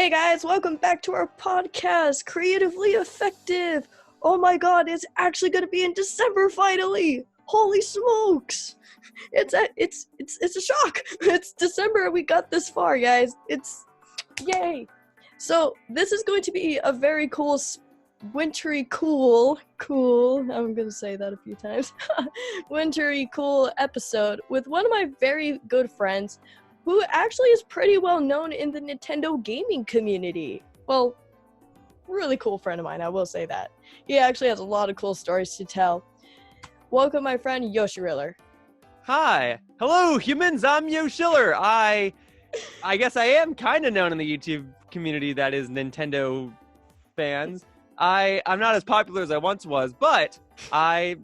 Hey guys, welcome back to our podcast, Creatively Effective. Oh my god, it's actually going to be in December finally. Holy smokes. It's a shock. It's December and we got this far, guys. It's yay. So, this is going to be a very cool wintry cool, I'm going to say that a few times. Wintry cool episode with one of my very good friends who actually is pretty well known in the Nintendo gaming community. Well, really cool friend of mine, I will say that. He actually has a lot of cool stories to tell. Welcome, my friend Yoshiller. Hi. Hello, humans. I'm Yoshiller. I guess I am kind of known in the YouTube community that is Nintendo fans. I'm not as popular as I once was, but I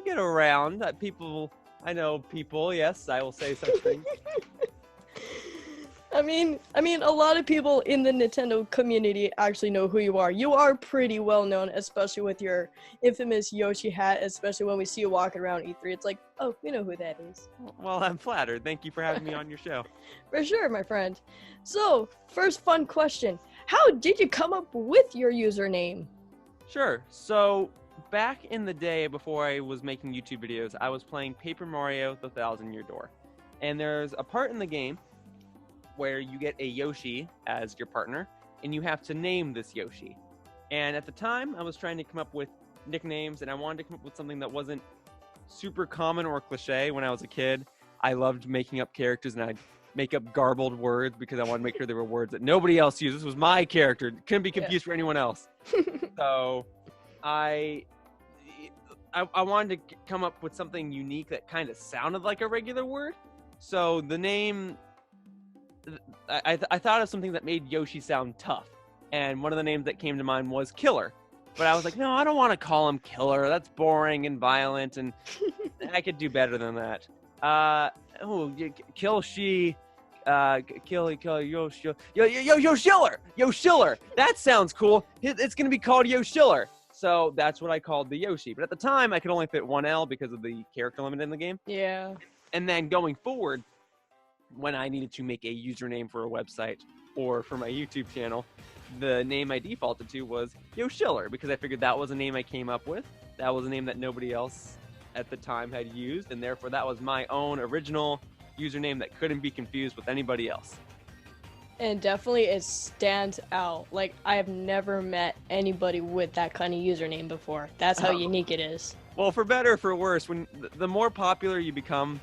get around. I know people. Yes, I will say such things. I mean, a lot of people in the Nintendo community actually know who you are. You are pretty well known, especially with your infamous Yoshi hat, especially when we see you walking around E3. It's like, oh, we know who that is. Well, I'm flattered. Thank you for having me on your show. For sure, my friend. So, first fun question. How did you come up with your username? Sure. So, back in the day before I was making YouTube videos, I was playing Paper Mario: The Thousand-Year Door. And there's a part in the game where you get a Yoshi as your partner, and you have to name this Yoshi. And at the time, I was trying to come up with nicknames, and I wanted to come up with something that wasn't super common or cliche. When I was a kid, I loved making up characters, and I'd make up garbled words because I wanted to make sure they were words that nobody else used. This was my character. It couldn't be confused for anyone else. So I wanted to come up with something unique that kind of sounded like a regular word. So the name, I thought of something that made Yoshi sound tough. And one of the names that came to mind was Killer. But I was like, no, I don't want to call him Killer. That's boring and violent, and I could do better than that. Kill Yoshiller. Yoshiller. That sounds cool. It's going to be called Yoshiller. So that's what I called the Yoshi. But at the time, I could only fit one L because of the character limit in the game. Yeah. And then going forward, when I needed to make a username for a website or for my YouTube channel, the name I defaulted to was Yoshiller because I figured that was a name I came up with. That was a name that nobody else at the time had used, and therefore that was my own original username that couldn't be confused with anybody else. And definitely it stands out. Like, I have never met anybody with that kind of username before. That's how unique it is. Well, for better or for worse, when the more popular you become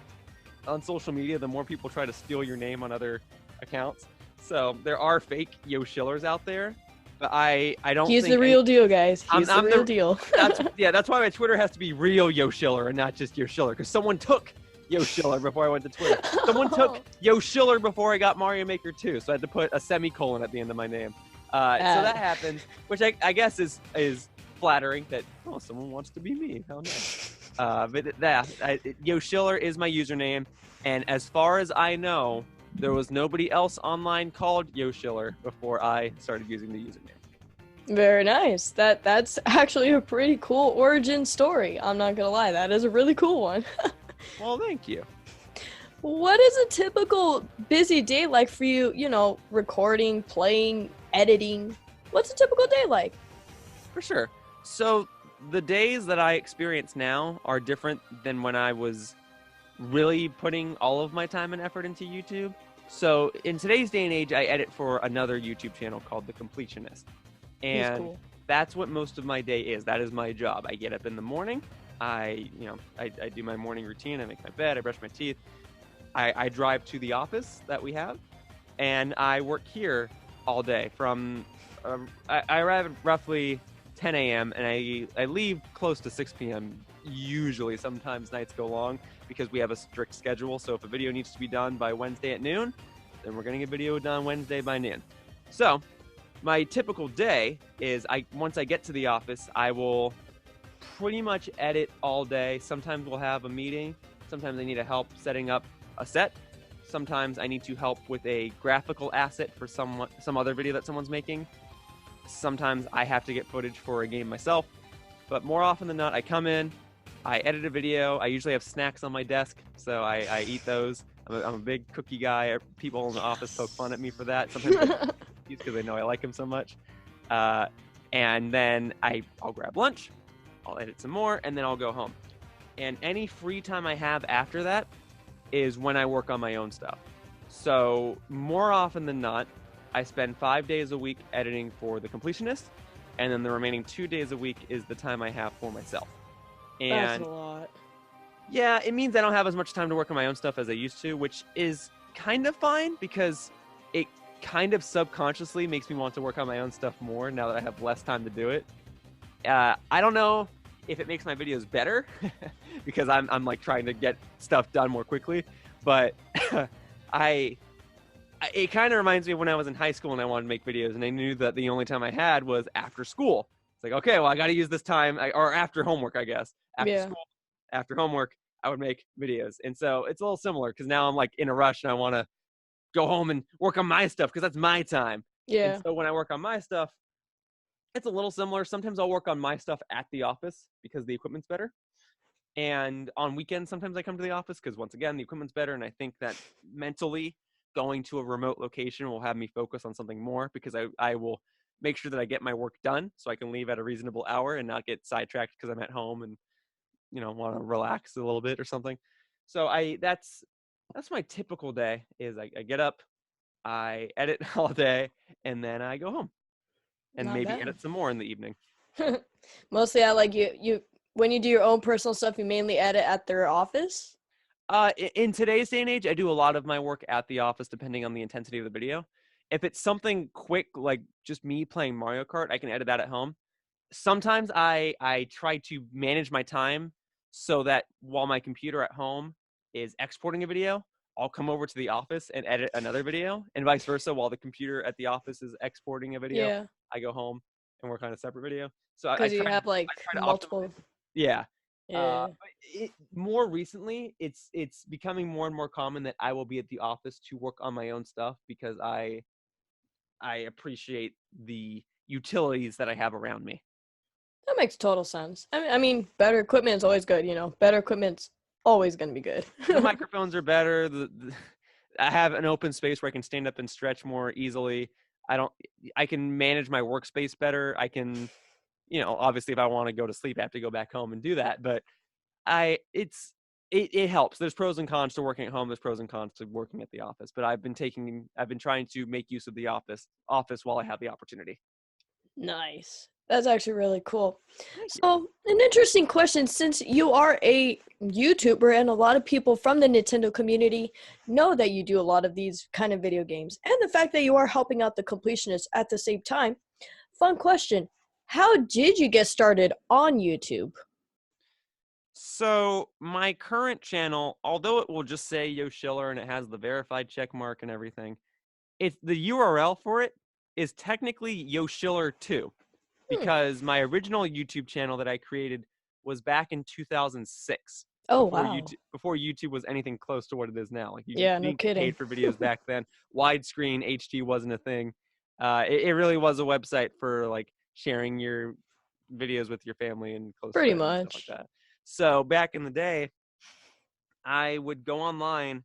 on social media, the more people try to steal your name on other accounts. So there are fake Yoshillers out there, but I don't He's think the real deal, guys. He's the real deal. That's why my Twitter has to be real Yoshiller and not just Yoshiller, because someone took Yoshiller before I went to Twitter. Someone took Yoshiller before I got Mario Maker 2, so I had to put a semicolon at the end of my name. So that happens, which I guess is flattering that, oh, someone wants to be me. How nice. Yoshiller is my username, and as far as I know, there was nobody else online called Yoshiller before I started using the username. Very nice. That's actually a pretty cool origin story. I'm not gonna lie, that is a really cool one. Well, thank you. What is a typical busy day like for you, recording, playing, editing? What's a typical day like? For sure. So the days that I experience now are different than when I was really putting all of my time and effort into YouTube. So in today's day and age, I edit for another YouTube channel called The Completionist. And cool. That's what most of my day is. That is my job. I get up in the morning. I do my morning routine. I make my bed. I brush my teeth. I drive to the office that we have, and I work here all day. I arrive at roughly 10 a.m. and I leave close to 6 p.m. Usually, sometimes nights go long because we have a strict schedule. So if a video needs to be done by Wednesday at noon, then we're going to get video done Wednesday by noon. So my typical day is once I get to the office, I will pretty much edit all day. Sometimes we'll have a meeting. Sometimes I need help setting up a set. Sometimes I need to help with a graphical asset for some other video that someone's making. Sometimes I have to get footage for a game myself. But more often than not, I come in, I edit a video. I usually have snacks on my desk, so I eat those. I'm a big cookie guy. People in the office poke fun at me for that. Sometimes they because they know I like him so much. And then I'll grab lunch, I'll edit some more, and then I'll go home. And any free time I have after that is when I work on my own stuff. So more often than not, I spend 5 days a week editing for The Completionist, and then the remaining 2 days a week is the time I have for myself. That's And a lot. yeah, it means I don't have as much time to work on my own stuff as I used to, which is kind of fine because it kind of subconsciously makes me want to work on my own stuff more now that I have less time to do it. I don't know if it makes my videos better because I'm like trying to get stuff done more quickly, but it kind of reminds me of when I was in high school and I wanted to make videos and I knew that the only time I had was after school. It's like, okay, well, I got to use this time or after homework, I guess. After school, after homework, I would make videos. And so it's a little similar because now I'm like in a rush and I want to go home and work on my stuff because that's my time. Yeah. And so when I work on my stuff, it's a little similar. Sometimes I'll work on my stuff at the office because the equipment's better. And on weekends, sometimes I come to the office because once again, the equipment's better. And I think that mentally going to a remote location will have me focus on something more because I will make sure that I get my work done so I can leave at a reasonable hour and not get sidetracked because I'm at home and, want to relax a little bit or something. So that's my typical day is I get up, I edit all day, and then I go home and Not maybe bad. edit some more in the evening. Mostly, I like you when you do your own personal stuff, you mainly edit at their office. In today's day and age, I do a lot of my work at the office, depending on the intensity of the video. If it's something quick, like just me playing Mario Kart, I can edit that at home. Sometimes I try to manage my time so that while my computer at home is exporting a video, I'll come over to the office and edit another video, and vice versa. While the computer at the office is exporting a video, Yeah, I go home and work on a separate video. So I because you try have like I try to multiple. optimize. Yeah. Yeah. More recently, it's becoming more and more common that I will be at the office to work on my own stuff because I appreciate the utilities that I have around me. That makes total sense. I mean, better equipment is always good. Better equipment's always gonna be good. The microphones are better. I have an open space where I can stand up and stretch more easily. I can manage my workspace better. I can, obviously if I want to go to sleep, I have to go back home and do that. But it helps. There's pros and cons to working at home. There's pros and cons to working at the office. But I've been trying to make use of the office while I have the opportunity. Nice. That's actually really cool. Thank you. So, an interesting question, since you are a YouTuber and a lot of people from the Nintendo community know that you do a lot of these kind of video games, and the fact that you are helping out the completionists at the same time, fun question. How did you get started on YouTube? So my current channel, although it will just say Yoshiller and it has the verified check mark and everything, it's the URL for it is technically Yoshiller 2 because my original YouTube channel that I created was back in 2006. Oh, Before wow. before YouTube was anything close to what it is now. Like you Yeah, no didn't get kidding. paid for videos back then. Widescreen HD wasn't a thing. It really was a website for like sharing your videos with your family and close Pretty friends and stuff like much. that. So back in the day, I would go online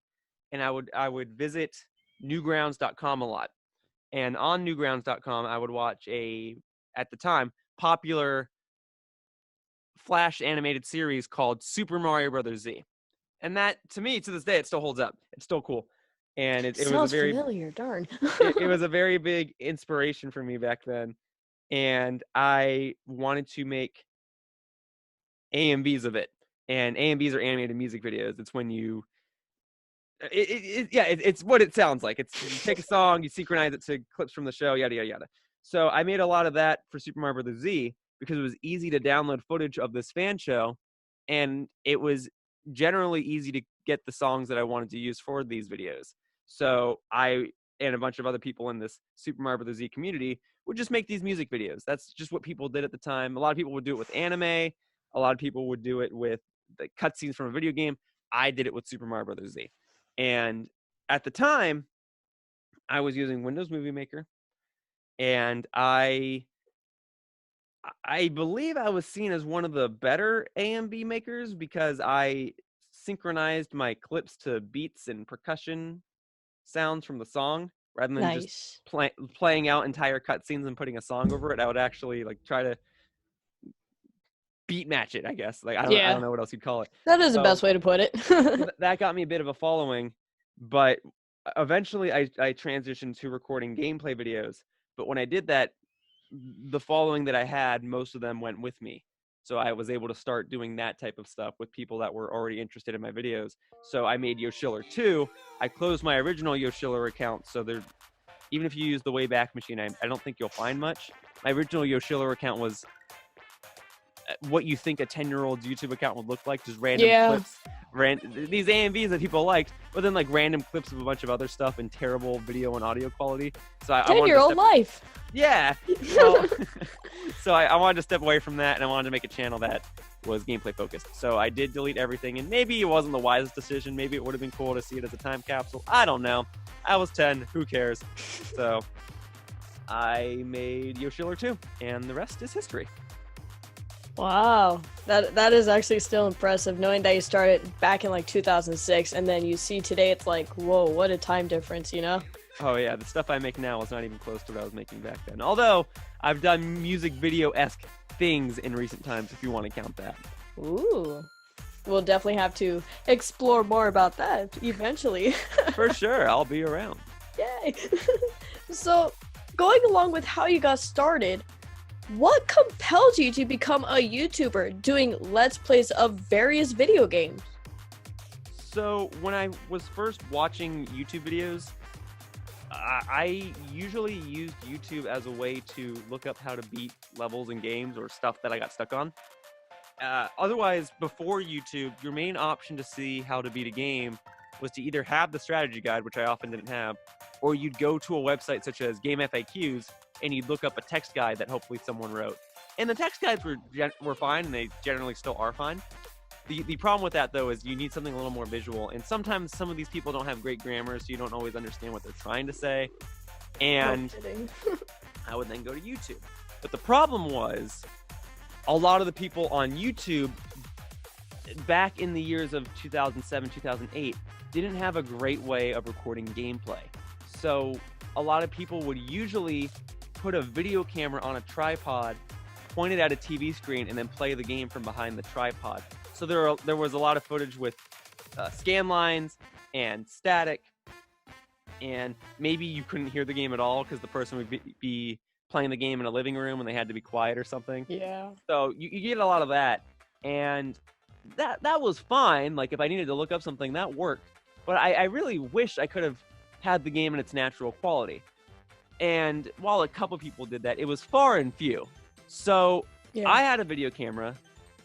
and I would visit newgrounds.com a lot. And on newgrounds.com, I would watch at the time, popular Flash animated series called Super Mario Brothers Z. And that, to me, to this day, it still holds up. It's still cool. And it was a Sounds very familiar, darn. it was a very big inspiration for me back then. And I wanted to make AMVs of it. And AMVs are animated music videos. It's when you it's what it sounds like. It's you take a song, you synchronize it to clips from the show, yada yada yada. So I made a lot of that for Super Mario Bros. Z because it was easy to download footage of this fan show, and it was generally easy to get the songs that I wanted to use for these videos. So I and a bunch of other people in this Super Mario Bros. Z community would just make these music videos. That's just what people did at the time. A lot of people would do it with anime. A lot of people would do it with the cutscenes from a video game. I did it with Super Mario Bros. Z. And at the time, I was using Windows Movie Maker, and I believe I was seen as one of the better AMV makers because I synchronized my clips to beats and percussion sounds from the song rather than just Nice. playing out entire cutscenes and putting a song over it. I would actually like try to beat match it, I guess. Like I Yeah, don't know what else you'd call it. that is the So best way to put it. that got me a bit of a following, but eventually I transitioned to recording gameplay videos. But when I did that, the following that I had, most of them went with me. So I was able to start doing that type of stuff with people that were already interested in my videos. So I made Yoshiller 2. I closed my original Yoshiller account, so there, even if you use the Wayback Machine, I don't think you'll find much. My original Yoshiller account was what you think a 10-year-old's YouTube account would look like, just random clips, these AMVs that people liked, but then like random clips of a bunch of other stuff in terrible video and audio quality. So I 10-year-old life. Yeah. Well, so I wanted to step away from that, and I wanted to make a channel that was gameplay focused. So I did delete everything, and maybe it wasn't the wisest decision. Maybe it would have been cool to see it as a time capsule. I don't know. I was 10. Who cares? So I made Yoshiller 2, and the rest is history. Wow, that is actually still impressive, knowing that you started back in like 2006, and then you see today, it's like, whoa, what a time difference, you know? Oh yeah, the stuff I make now is not even close to what I was making back then. Although I've done music video-esque things in recent times, if you want to count that. Ooh, we'll definitely have to explore more about that eventually. For sure, I'll be around. Yay! So, going along with how you got started, what compelled you to become a YouTuber doing Let's Plays of various video games? So when I was first watching YouTube videos, I usually used YouTube as a way to look up how to beat levels in games or stuff that I got stuck on. Otherwise, before YouTube, your main option to see how to beat a game was to either have the strategy guide, which I often didn't have, or you'd go to a website such as Game FAQs and you'd look up a text guide that hopefully someone wrote. And the text guides were fine, and they generally still are fine. The problem with that, though, is you need something a little more visual, and sometimes some of these people don't have great grammar, so you don't always understand what they're trying to say. And I would then go to YouTube. But the problem was, a lot of the people on YouTube, back in the years of 2007, 2008, didn't have a great way of recording gameplay. So a lot of people would usually put a video camera on a tripod, point it at a TV screen, and then play the game from behind the tripod. So there was a lot of footage with scan lines and static, and maybe you couldn't hear the game at all because the person would be playing the game in a living room and they had to be quiet or something. Yeah. So you get a lot of that, and that was fine. Like if I needed to look up something, that worked. But I really wish I could have had the game in its natural quality. And while a couple people did that, it was far and few. So I had a video camera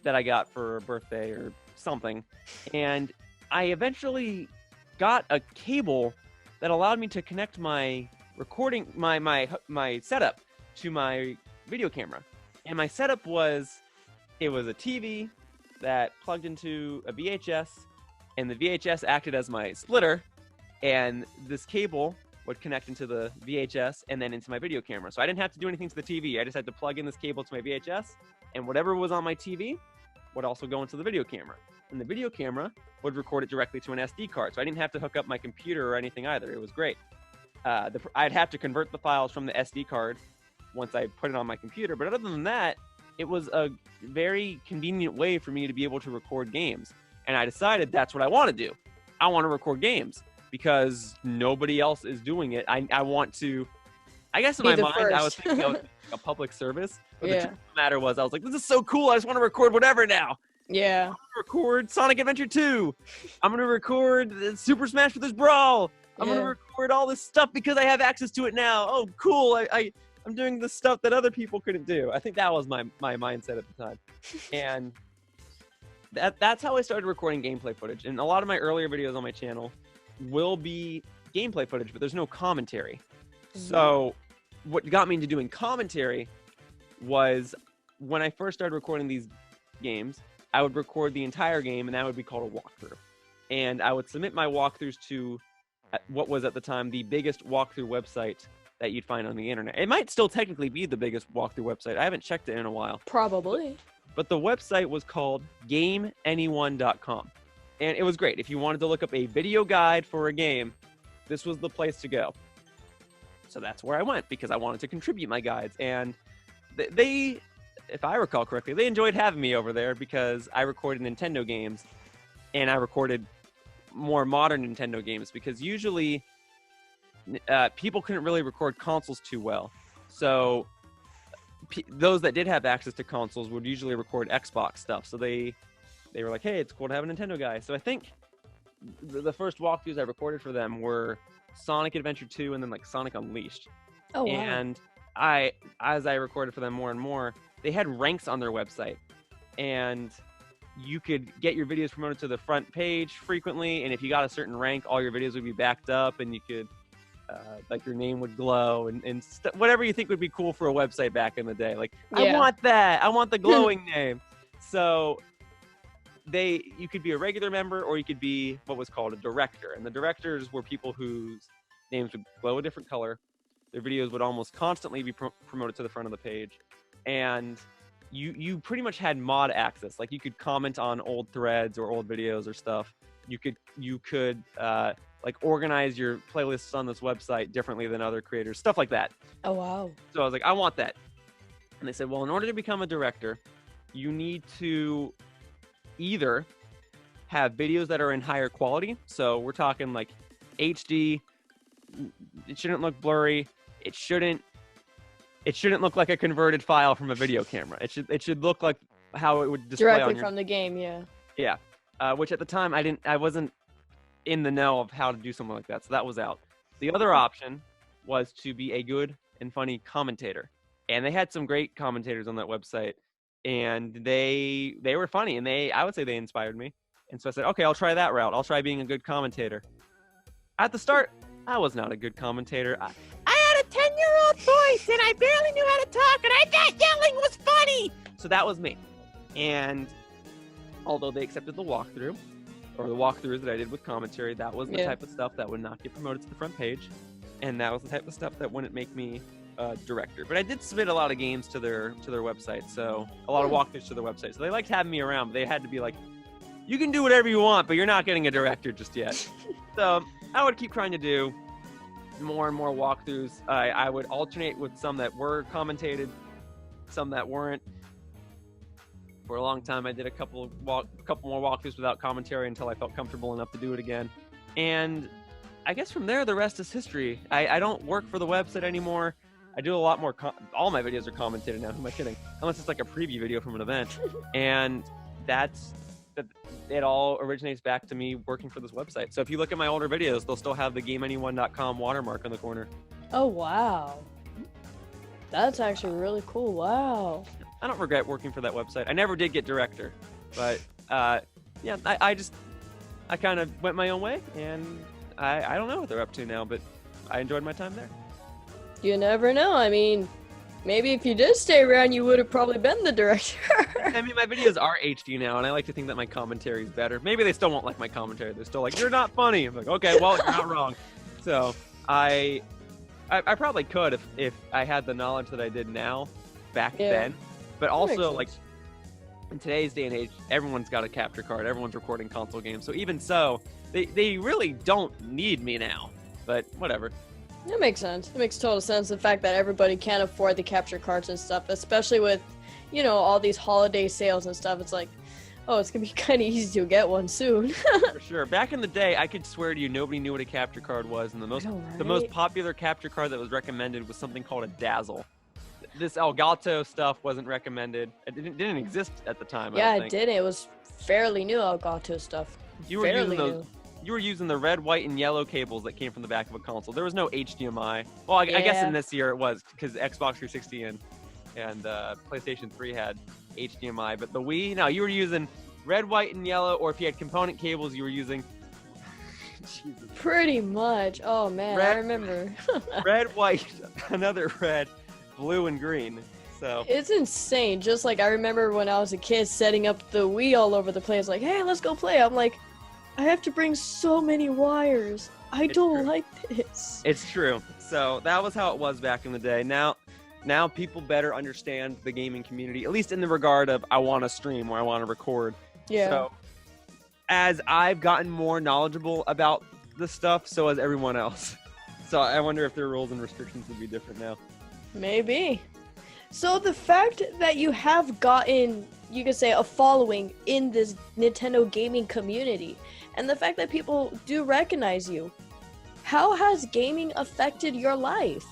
that I got for a birthday or something, and I eventually got a cable that allowed me to connect my recording, my setup to my video camera. And my setup was a TV that plugged into a VHS, and the VHS acted as my splitter, and this cable would connect into the VHS and then into my video camera. So I didn't have to do anything to the TV. I just had to plug in this cable to my VHS, and whatever was on my TV would also go into the video camera. And the video camera would record it directly to an SD card. So I didn't have to hook up my computer or anything either. It was great. I'd have to convert the files from the SD card once I put it on my computer. But other than that, it was a very convenient way for me to be able to record games. And I decided that's what I want to do. I want to record games because nobody else is doing it. I want to, I guess in my mind, I was thinking of a public service. But the truth of the matter was, I was like, this is so cool. I just want to record whatever now. Yeah. I'm going to record Sonic Adventure 2. I'm going to record Super Smash Bros. Brawl. I'm going to record all this stuff because I have access to it now. Oh, cool. I'm doing the stuff that other people couldn't do. I think that was my mindset at the time. And that's how I started recording gameplay footage. And a lot of my earlier videos on my channel will be gameplay footage, but there's no commentary. So what got me into doing commentary was when I first started recording these games, I would record the entire game, and that would be called a walkthrough. And I would submit my walkthroughs to what was at the time the biggest walkthrough website that you'd find on the internet. It might still technically be the biggest walkthrough website. I haven't checked it in a while. Probably. But the website was called GameAnyone.com. And it was great. If you wanted to look up a video guide for a game, this was the place to go. So that's where I went because I wanted to contribute my guides. And they, if I recall correctly, they enjoyed having me over there because I recorded Nintendo games and I recorded more modern Nintendo games because usually people couldn't really record consoles too well. So those that did have access to consoles would usually record Xbox stuff. So they were like, hey, it's cool to have a Nintendo guy. So I think the first walkthroughs I recorded for them were Sonic Adventure 2 and then like Sonic Unleashed. Oh, wow. And as I recorded for them more and more, they had ranks on their website. And you could get your videos promoted to the front page frequently. And if you got a certain rank, all your videos would be backed up and you could, like your name would glow and whatever you think would be cool for a website back in the day. Like, Yeah. I want that. I want the glowing name. So you could be a regular member or you could be what was called a director. And the directors were people whose names would glow a different color. Their videos would almost constantly be promoted to the front of the page. And you pretty much had mod access. Like you could comment on old threads or old videos or stuff. You could like organize your playlists on this website differently than other creators, stuff like that. Oh, wow. So I was like, I want that. And they said, well, in order to become a director, you need to either have videos that are in higher quality. So we're talking like HD. It shouldn't look blurry. It shouldn't look like a converted file from a video camera. It should look like how it would display Directly on from the game, yeah. Yeah. Which at the time I wasn't in the know of how to do something like that. So that was out. The other option was to be a good and funny commentator. And they had some great commentators on that website. And they were funny, and I would say they inspired me. And so I said, okay, I'll try that route. I'll try being a good commentator. At the start, I was not a good commentator. I had a 10-year-old voice, and I barely knew how to talk, and I thought yelling was funny. So that was me. And although they accepted the walkthrough, or the walkthroughs that I did with commentary, that was the type of stuff that would not get promoted to the front page. And that was the type of stuff that wouldn't make me director. But I did submit a lot of games to their website, so a lot of walkthroughs to their website. So they liked having me around, but they had to be like, you can do whatever you want, but you're not getting a director just yet. So I would keep trying to do more and more walkthroughs. I would alternate with some that were commentated, some that weren't. For a long time, I did a couple more walkthroughs without commentary until I felt comfortable enough to do it again. And I guess from there, the rest is history. I don't work for the website anymore. I do a lot more. All my videos are commentated now. Who am I kidding? Unless it's like a preview video from an event. And it all originates back to me working for this website. So if you look at my older videos, they'll still have the GameAnyone.com watermark on the corner. Oh, wow. That's actually really cool. Wow. I don't regret working for that website. I never did get director, but yeah, I kind of went my own way, and I don't know what they're up to now, but I enjoyed my time there. You never know. I mean, maybe if you did stay around, you would have probably been the director. I mean, my videos are HD now, and I like to think that my commentary is better. Maybe they still won't like my commentary. They're still like, you're not funny. I'm like, okay, well, you're not wrong. So I probably could if I had the knowledge that I did now back then. But also, like, in today's day and age, everyone's got a capture card. Everyone's recording console games. So even so, they really don't need me now. But whatever. That makes sense. It makes total sense. The fact that everybody can't afford the capture cards and stuff, especially with, you know, all these holiday sales and stuff. It's like, oh, it's going to be kind of easy to get one soon. For sure. Back in the day, I could swear to you, nobody knew what a capture card was. And the most popular capture card that was recommended was something called a Dazzle. This Elgato stuff wasn't recommended. It didn't exist at the time. Yeah, it didn't. It was fairly new, Elgato stuff. You were using the red, white, and yellow cables that came from the back of a console. There was no HDMI. Well, I guess in this year it was, because Xbox 360 and PlayStation 3 had HDMI. But the Wii, no, you were using red, white, and yellow, or if you had component cables, you were using... Pretty much. Oh, man, I remember. Red, white, another red, blue, and green. So it's insane. Just like I remember when I was a kid setting up the Wii all over the place, like, hey, let's go play. I'm like, I have to bring so many wires. I don't like this. It's true. So that was how it was back in the day. Now people better understand the gaming community, at least in the regard of I want to stream or I want to record. Yeah. So as I've gotten more knowledgeable about the stuff, so has everyone else. So I wonder if their rules and restrictions would be different now. Maybe. So the fact that you have gotten, you could say, a following in this Nintendo gaming community, and the fact that people do recognize you, how has gaming affected your life?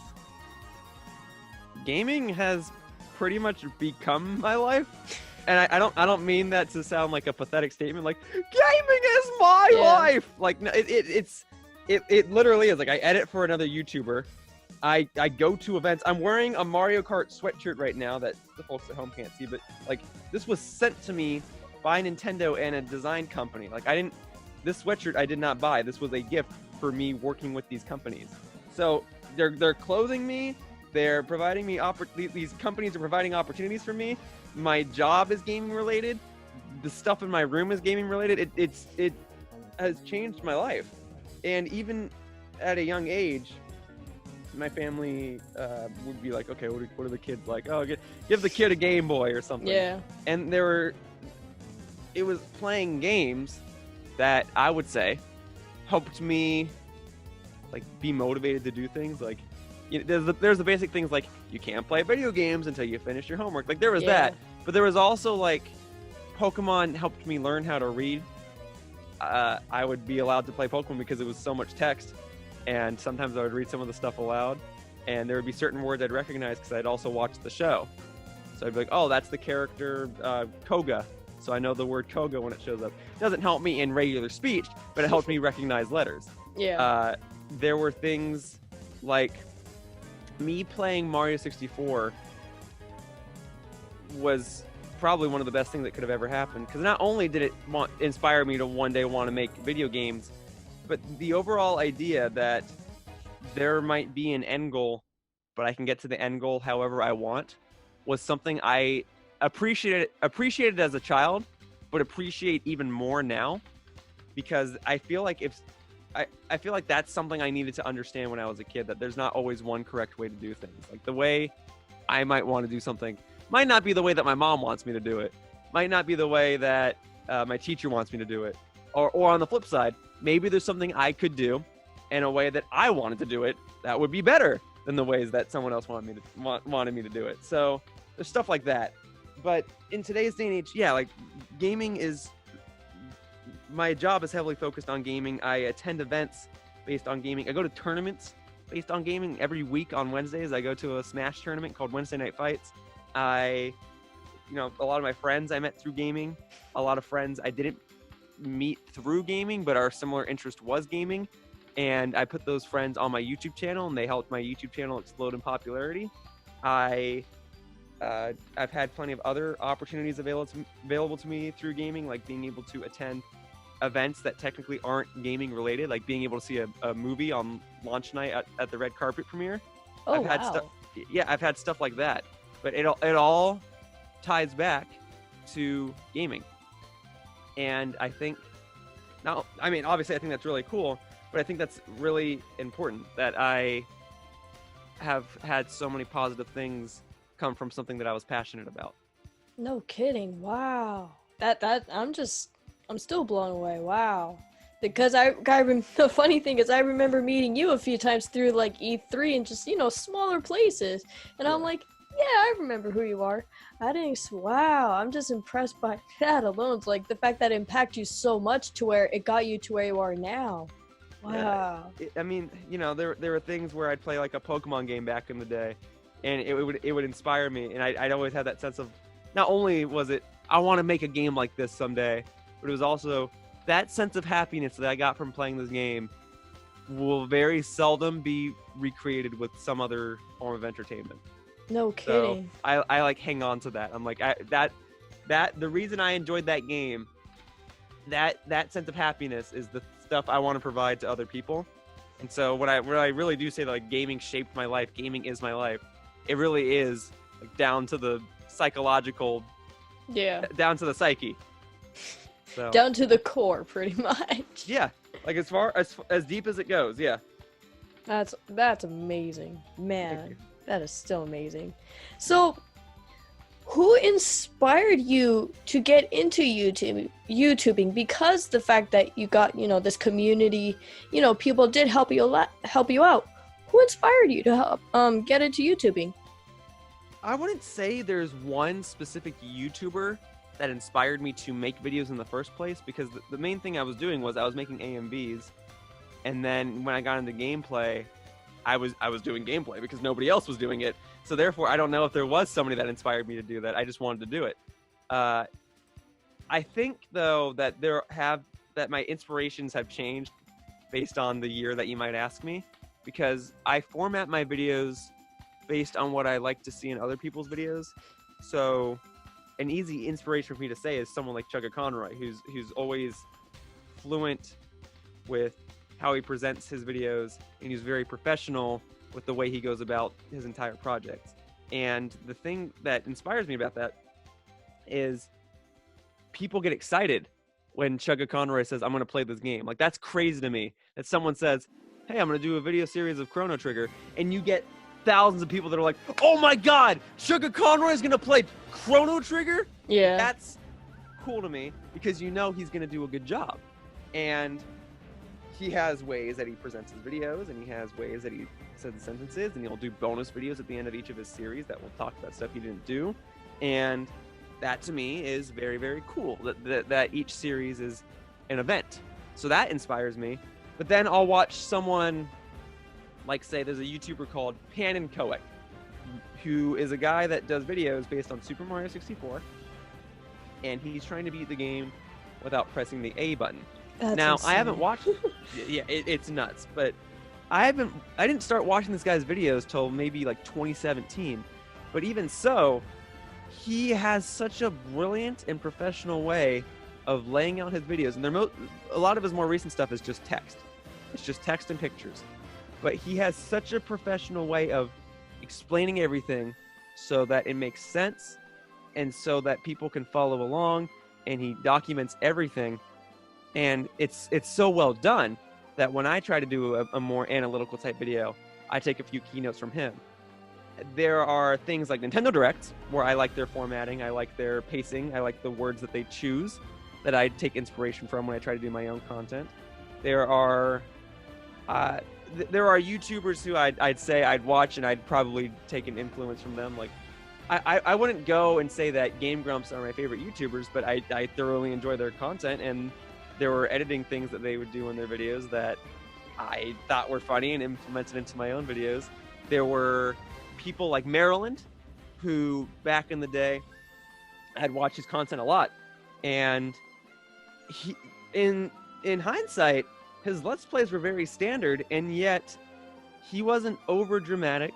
Gaming has pretty much become my life. And I don't mean that to sound like a pathetic statement, like gaming is my life. Like no, it literally is. Like I edit for another YouTuber. I go to events. I'm wearing a Mario Kart sweatshirt right now that the folks at home can't see, but like this was sent to me by Nintendo and a design company. Like this sweatshirt I did not buy. This was a gift for me working with these companies. So they're clothing me. They're providing me these companies are providing opportunities for me. My job is gaming related. The stuff in my room is gaming related. It has changed my life. And even at a young age, my family would be like, okay, what are the kids like? Oh, give the kid a Game Boy or something. Yeah. And it was playing games that I would say helped me like be motivated to do things. Like there's the basic things like you can't play video games until you finish your homework. Like there was that, but there was also like Pokemon helped me learn how to read. I would be allowed to play Pokemon because it was so much text, and sometimes I would read some of the stuff aloud, and there would be certain words I'd recognize because I'd also watched the show. So I'd be like, oh, that's the character Koga. So I know the word Koga when it shows up. It doesn't help me in regular speech, but it helped me recognize letters. Yeah. There were things like me playing Mario 64 was probably one of the best things that could have ever happened, because not only did it inspire me to one day want to make video games, but the overall idea that there might be an end goal, but I can get to the end goal however I want, was something I appreciated as a child, but appreciate even more now, because I feel like I feel like that's something I needed to understand when I was a kid, that there's not always one correct way to do things. Like the way I might want to do something might not be the way that my mom wants me to do it, might not be the way that my teacher wants me to do it, or on the flip side, maybe there's something I could do in a way that I wanted to do it that would be better than the ways that someone else wanted me to do it. So there's stuff like that. But in today's day and age, yeah, like gaming is, my job is heavily focused on gaming. I attend events based on gaming. I go to tournaments based on gaming. Every week on Wednesdays, I go to a Smash tournament called Wednesday Night Fights. A lot of my friends I met through gaming. A lot of friends I didn't meet through gaming, but our similar interest was gaming. And I put those friends on my YouTube channel, and they helped my YouTube channel explode in popularity. I've had plenty of other opportunities available to me through gaming, like being able to attend events that technically aren't gaming related, like being able to see a movie on launch night at the red carpet premiere. Oh, I've had stuff like that, but it all ties back to gaming. And I think now, I mean, obviously I think that's really cool, but I think that's really important that I have had so many positive things come from something that I was passionate about. No kidding. Wow. I'm still blown away. Wow. Because the funny thing is I remember meeting you a few times through like E3 and just, smaller places. And I'm like, yeah, I remember who you are. Wow, I'm just impressed by that alone. It's like the fact that it impacted you so much to where it got you to where you are now. Wow. Yeah, I mean, there were things where I'd play like a Pokemon game back in the day, and it would inspire me, and I'd always have that sense of, not only was it I want to make a game like this someday, but it was also that sense of happiness that I got from playing this game will very seldom be recreated with some other form of entertainment. No kidding. So I like hang on to that. I'm like that the reason I enjoyed that game, that sense of happiness is the stuff I want to provide to other people. And so when I really do say that like gaming shaped my life, gaming is my life, it really is like down to the psychological, down to the psyche. So, down to the core, pretty much. Yeah, like as far as deep as it goes. Yeah. That's amazing, man. That is still amazing. So, who inspired you to get into YouTubing? Because the fact that you got, this community, people did help you out. Who inspired you to help get into YouTubing? I wouldn't say there's one specific YouTuber that inspired me to make videos in the first place, because the main thing I was doing was I was making AMVs, and then when I got into gameplay, I was doing gameplay because nobody else was doing it. So therefore, I don't know if there was somebody that inspired me to do that. I just wanted to do it. I think though that that my inspirations have changed based on the year that you might ask me, because I format my videos based on what I like to see in other people's videos. So an easy inspiration for me to say is someone like Chugga Conroy, who's always fluent with how he presents his videos, and he's very professional with the way he goes about his entire project. And the thing that inspires me about that is people get excited when Chugga Conroy says, I'm going to play this game. Like, that's crazy to me that someone says, hey, I'm going to do a video series of Chrono Trigger, and you get thousands of people that are like, oh my god, Chugga Conroy is going to play Chrono Trigger? Yeah. That's cool to me, because he's going to do a good job. And he has ways that he presents his videos, and he has ways that he says the sentences, and he'll do bonus videos at the end of each of his series that will talk about stuff he didn't do. And that to me is very, very cool, that each series is an event. So that inspires me. But then I'll watch someone, like, say there's a YouTuber called Pan and Coic, who is a guy that does videos based on Super Mario 64, and he's trying to beat the game without pressing the A button. That's now insane. I haven't watched it's nuts, but I didn't start watching this guy's videos till maybe like 2017. But even so, he has such a brilliant and professional way of laying out his videos, and a lot of his more recent stuff is just text. It's just text and pictures. But he has such a professional way of explaining everything so that it makes sense, and so that people can follow along, and he documents everything. And it's so well done that when I try to do a more analytical type video, I take a few keynotes from him. There are things like Nintendo Directs, where I like their formatting, I like their pacing, I like the words that they choose, that I take inspiration from when I try to do my own content. There are YouTubers who I'd say I'd watch, and I'd probably take an influence from them. Like, I wouldn't go and say that Game Grumps are my favorite YouTubers, but I thoroughly enjoy their content, and there were editing things that they would do in their videos that I thought were funny and implemented into my own videos. There were people like Maryland, who back in the day I'd watch his content a lot, and he, in hindsight, his Let's Plays were very standard, and yet he wasn't over dramatic.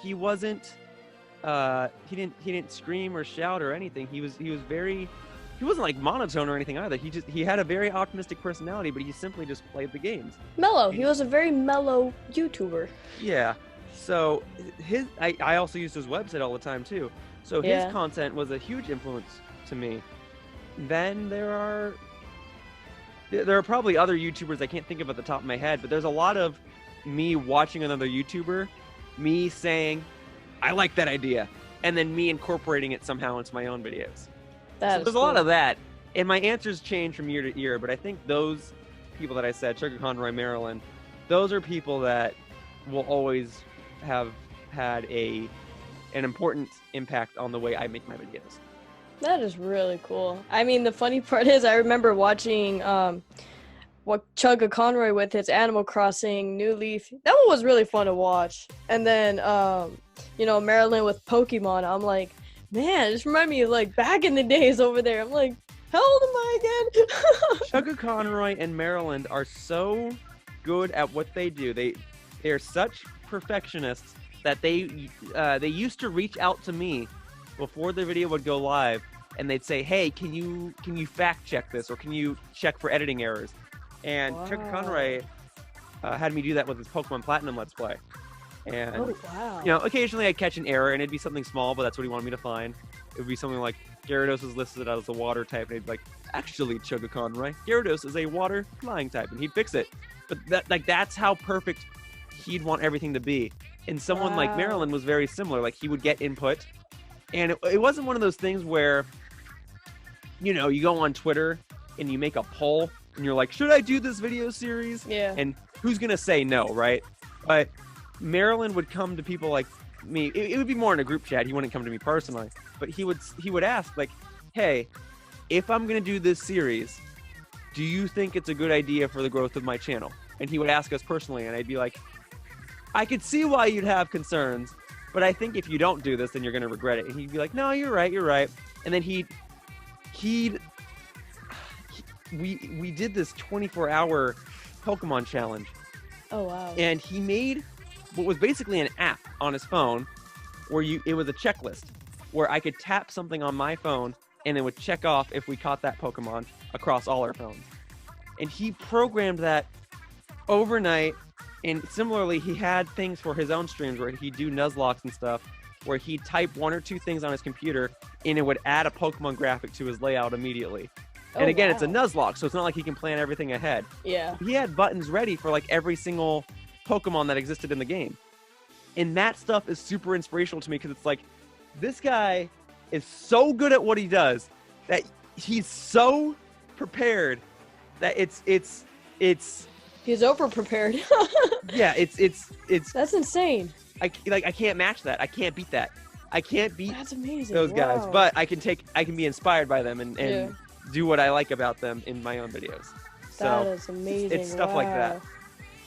He wasn't he didn't scream or shout or anything. He wasn't like monotone or anything either. He had a very optimistic personality, but he simply just played the games. Mellow. He was a very mellow YouTuber. Yeah. So I also used his website all the time too. So his content was a huge influence to me. Then there are probably other YouTubers I can't think of at the top of my head, but there's a lot of me watching another YouTuber, me saying, I like that idea, and then me incorporating it somehow into my own videos. So there's a lot of that, and my answers change from year to year, but I think those people that I said, Chugga Conroy, Maryland, those are people that will always have had an important impact on the way I make my videos. That is really cool. I mean, the funny part is I remember watching what Chugga Conroy with his Animal Crossing New Leaf. That one was really fun to watch. And then, Maryland with Pokemon. I'm like, man, this reminds me of like back in the days over there. I'm like, how old am I again? Chugga Conroy and Maryland are so good at what they do. They're such perfectionists that they used to reach out to me before the video would go live, and they'd say, hey, can you fact check this, or can you check for editing errors? And wow. Chugga Conroy had me do that with his Pokemon Platinum Let's Play. And occasionally I'd catch an error, and it'd be something small, but that's what he wanted me to find. It would be something like Gyarados is listed as a water type, and he'd be like, actually, Chugga Conroy, Gyarados is a water flying type, and he'd fix it. But that's how perfect he'd want everything to be. And someone like Maryland was very similar. Like, he would get input, And it wasn't one of those things where, you know, you go on Twitter and you make a poll and you're like, should I do this video series? Yeah. And who's going to say no, right? But Marilyn would come to people like me. It would be more in a group chat. He wouldn't come to me personally. But he would ask, like, hey, if I'm going to do this series, do you think it's a good idea for the growth of my channel? And he would ask us personally, and I'd be like, I could see why you'd have concerns, but I think if you don't do this, then you're going to regret it. And he'd be like, no, you're right. And then we did this 24-hour Pokemon challenge. Oh, wow. And he made what was basically an app on his phone where it was a checklist where I could tap something on my phone and it would check off if we caught that Pokemon across all our phones. And he programmed that overnight. And similarly, he had things for his own streams where he'd do Nuzlockes and stuff, where he'd type one or two things on his computer, and it would add a Pokemon graphic to his layout immediately. And again, it's a Nuzlocke, so it's not like he can plan everything ahead. Yeah. He had buttons ready for like every single Pokemon that existed in the game. And that stuff is super inspirational to me because it's like, this guy is so good at what he does that he's so prepared that it's He's over prepared. yeah, it's That's insane. I can't match that. I can't beat that. I can't beat That's amazing. those guys, Wow. but I can be inspired by them and Yeah. do what I like about them in my own videos. That So is amazing. it's stuff like that. Wow.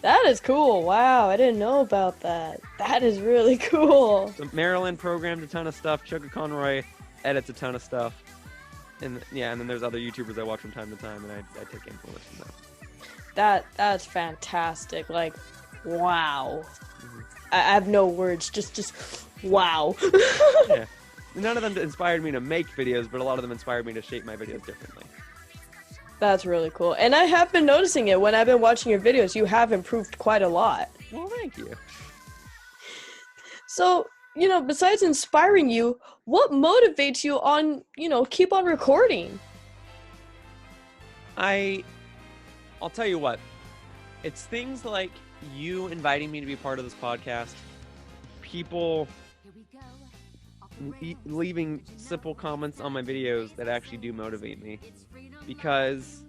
That is cool. Wow, I didn't know about that. That is really cool. So Marilyn programmed a ton of stuff. Chugga Conroy edits a ton of stuff. And yeah, and then there's other YouTubers I watch from time to time, and I take influence from them. That's fantastic. Like, wow. I have no words. Just wow. Yeah. None of them inspired me to make videos, but a lot of them inspired me to shape my videos differently. That's really cool. And I have been noticing it when I've been watching your videos. You have improved quite a lot. Well, thank you. So, you know, besides inspiring you, what motivates you on, you know, keep on recording? I'll tell you what. It's things like you inviting me to be part of this podcast, people leaving simple comments on my videos that actually do motivate me. Because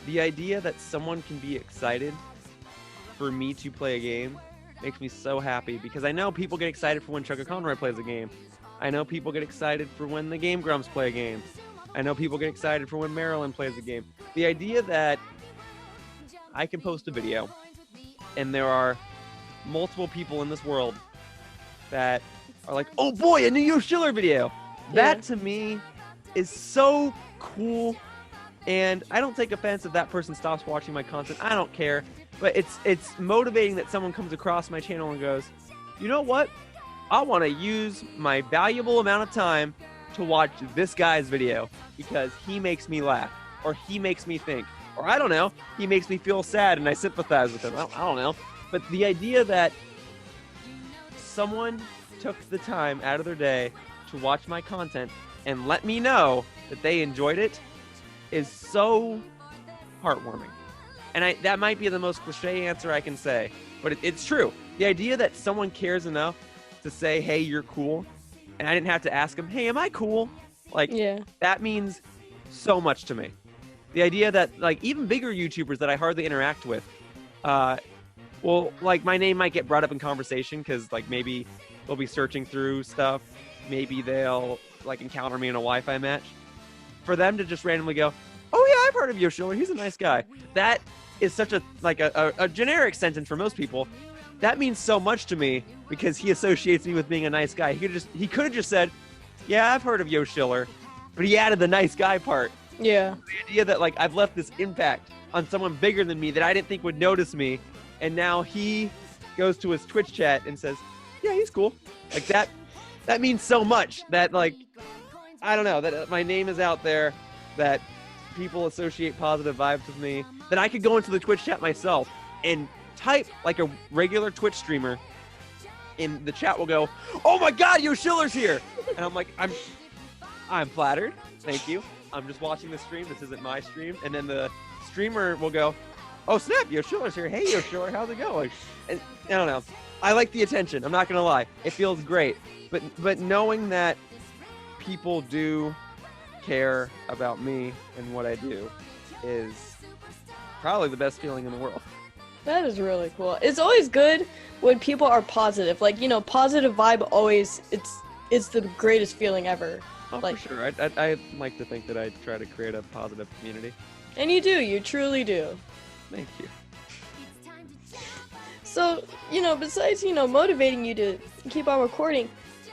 the idea that someone can be excited for me to play a game makes me so happy, because I know people get excited for when Chugga Conroy plays a game. I know people get excited for when the Game Grumps play a game. I know people get excited for when Marilyn plays a game. The idea that I can post a video and there are multiple people in this world that are like, oh boy, a new Yoshiller video. That to me is so cool. And I don't take offense if that person stops watching my content. I don't care. But it's motivating that someone comes across my channel and goes, you know what? I want to use my valuable amount of time to watch this guy's video because he makes me laugh, or he makes me think, or I don't know, he makes me feel sad and I sympathize with him. I don't know. But the idea that someone took the time out of their day to watch my content and let me know that they enjoyed it is so heartwarming. And that might be the most cliche answer I can say, but it's true. The idea that someone cares enough to say, hey, you're cool, and I didn't have to ask them, hey, am I cool? Like, that means so much to me. The idea that, like, even bigger YouTubers that I hardly interact with, well, like, my name might get brought up in conversation because, like, maybe they'll be searching through stuff. Maybe they'll, like, encounter me in a Wi-Fi match. For them to just randomly go, oh, yeah, I've heard of Yoshiller. He's a nice guy. That is such a generic sentence for most people. That means so much to me because he associates me with being a nice guy. He could have just said, yeah, I've heard of Yoshiller, but he added the nice guy part. Yeah. The idea that, like, I've left this impact on someone bigger than me that I didn't think would notice me, and now he goes to his Twitch chat and says, yeah, he's cool. Like, that means so much that, like, I don't know, that my name is out there, that people associate positive vibes with me, that I could go into the Twitch chat myself and type like a regular Twitch streamer, and the chat will go, oh my god, Yoshiller's here! And I'm like, I'm flattered, thank you. I'm just watching the stream, this isn't my stream. And then the streamer will go, oh snap, Yoshiller's here. Hey Yoshiller, how's it going? And I don't know. I like the attention, I'm not gonna lie. It feels great. But knowing that people do care about me and what I do is probably the best feeling in the world. That is really cool. It's always good when people are positive. Like, you know, positive vibe always, it's the greatest feeling ever. Oh, like, for sure. I like to think that I try to create a positive community. And you do. You truly do. Thank you. So, you know, besides, you know, motivating you to keep on recording,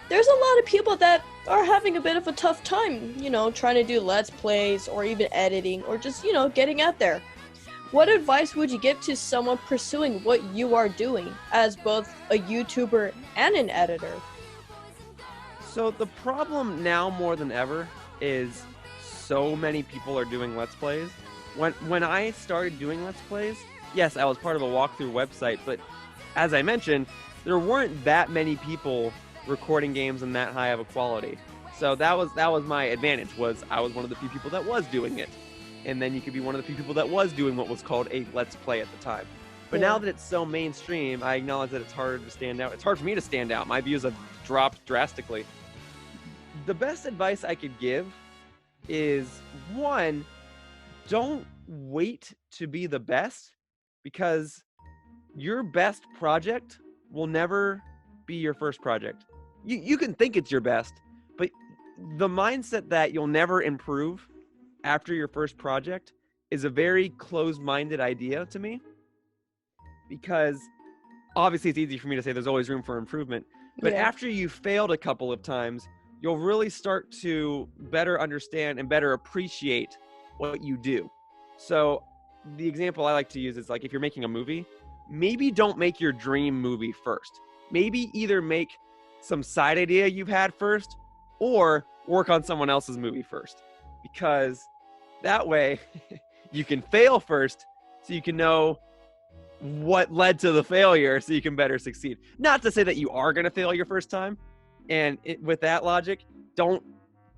there's a lot of people that are having a bit of a tough time, you know, trying to do Let's Plays or even editing or just, you know, getting out there. What advice would you give to someone pursuing what you are doing as both a YouTuber and an editor? So the problem now more than ever is so many people are doing Let's Plays. When I started doing Let's Plays, yes, I was part of a walkthrough website, but as I mentioned, there weren't that many people recording games in that high of a quality. So that was my advantage, was I was one of the few people that was doing it. And then you could be one of the few people that was doing what was called a Let's Play at the time. But now that it's so mainstream, I acknowledge that it's harder to stand out. It's hard for me to stand out. My views have dropped drastically. The best advice I could give is, one, don't wait to be the best, because your best project will never be your first project. You can think it's your best, but the mindset that you'll never improve after your first project is a very closed-minded idea to me, because obviously it's easy for me to say there's always room for improvement, but after you've failed a couple of times, you'll really start to better understand and better appreciate what you do. So the example I like to use is, like, if you're making a movie, maybe don't make your dream movie first. Maybe either make some side idea you've had first, or work on someone else's movie first, because that way you can fail first so you can know what led to the failure so you can better succeed. Not to say that you are going to fail your first time. And with that logic, don't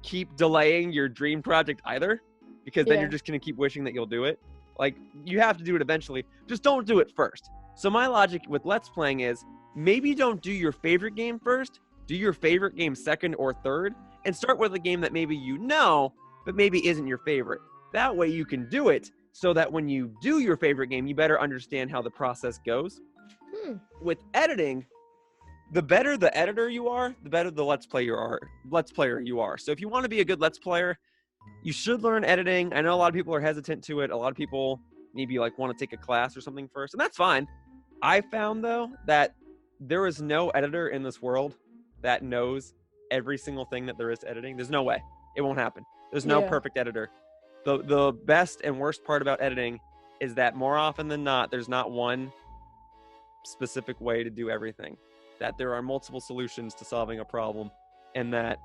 keep delaying your dream project either, because then you're just going to keep wishing that you'll do it. Like, you have to do it eventually. Just don't do it first. So my logic with Let's Playing is, maybe don't do your favorite game first. Do your favorite game second or third, and start with a game that maybe you know, but maybe isn't your favorite. That way you can do it so that when you do your favorite game, you better understand how the process goes. With editing, the better the editor you are, the better the Let's Player you are. So if you want to be a good Let's Player, you should learn editing. I know a lot of people are hesitant to it. A lot of people maybe like want to take a class or something first, and that's fine. I found, though, that there is no editor in this world that knows every single thing that there is to editing. There's no way. It won't happen. There's no perfect editor. The best and worst part about editing is that more often than not, there's not one specific way to do everything. That there are multiple solutions to solving a problem, and that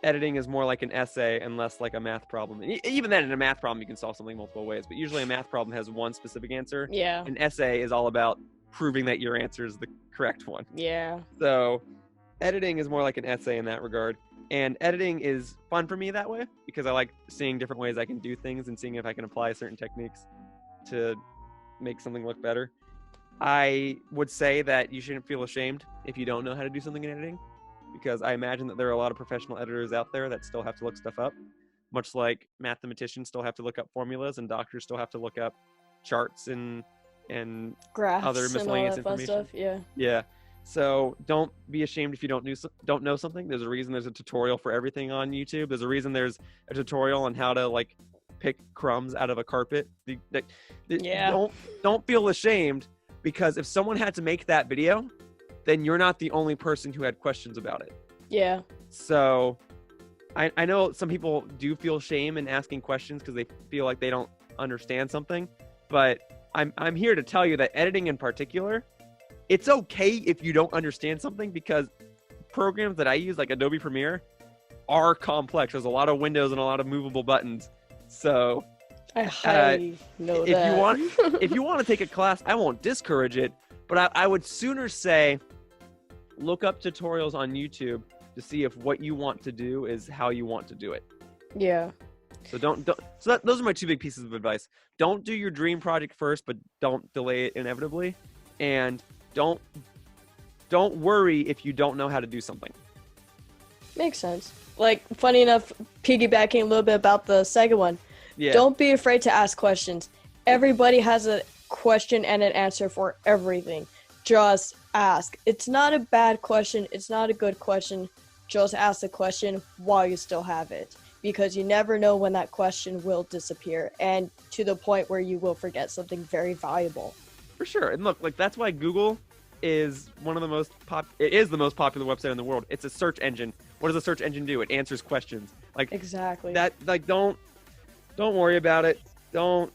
editing is more like an essay and less like a math problem. And even then, in a math problem, you can solve something multiple ways, but usually a math problem has one specific answer. Yeah. An essay is all about proving that your answer is the correct one. Yeah. So editing is more like an essay in that regard. And editing is fun for me that way, because I like seeing different ways I can do things and seeing if I can apply certain techniques to make something look better. I would say that you shouldn't feel ashamed if you don't know how to do something in editing, because I imagine that there are a lot of professional editors out there that still have to look stuff up, much like mathematicians still have to look up formulas and doctors still have to look up charts and graphs, other miscellaneous and all that information. Stuff. Yeah. So don't be ashamed if you don't know something. There's a reason there's a tutorial for everything on YouTube. There's a reason there's a tutorial on how to, like, pick crumbs out of a carpet. Don't feel ashamed, because if someone had to make that video, then you're not the only person who had questions about it. Yeah. So I know some people do feel shame in asking questions because they feel like they don't understand something, but I'm here to tell you that editing in particular, it's okay if you don't understand something, because programs that I use, like Adobe Premiere, are complex. There's a lot of windows and a lot of movable buttons. So I highly know that. If you want to take a class, I won't discourage it, but I would sooner say look up tutorials on YouTube to see if what you want to do is how you want to do it. Yeah. So those are my two big pieces of advice. Don't do your dream project first, but don't delay it inevitably, and don't worry if you don't know how to do something. Makes sense. Like, funny enough, piggybacking a little bit about the second one, Yeah. don't be afraid to ask questions. Everybody has a question and an answer for everything. Just ask. It's not a bad question. It's not a good question. Just ask the question while you still have it. Because you never know when that question will disappear. And to the point where you will forget something very valuable. For sure. And look, like that's why Google is one of the most it is the most popular website in the world. It's a search engine. What does a search engine do? It answers questions. Like exactly. That like don't worry about it. Don't,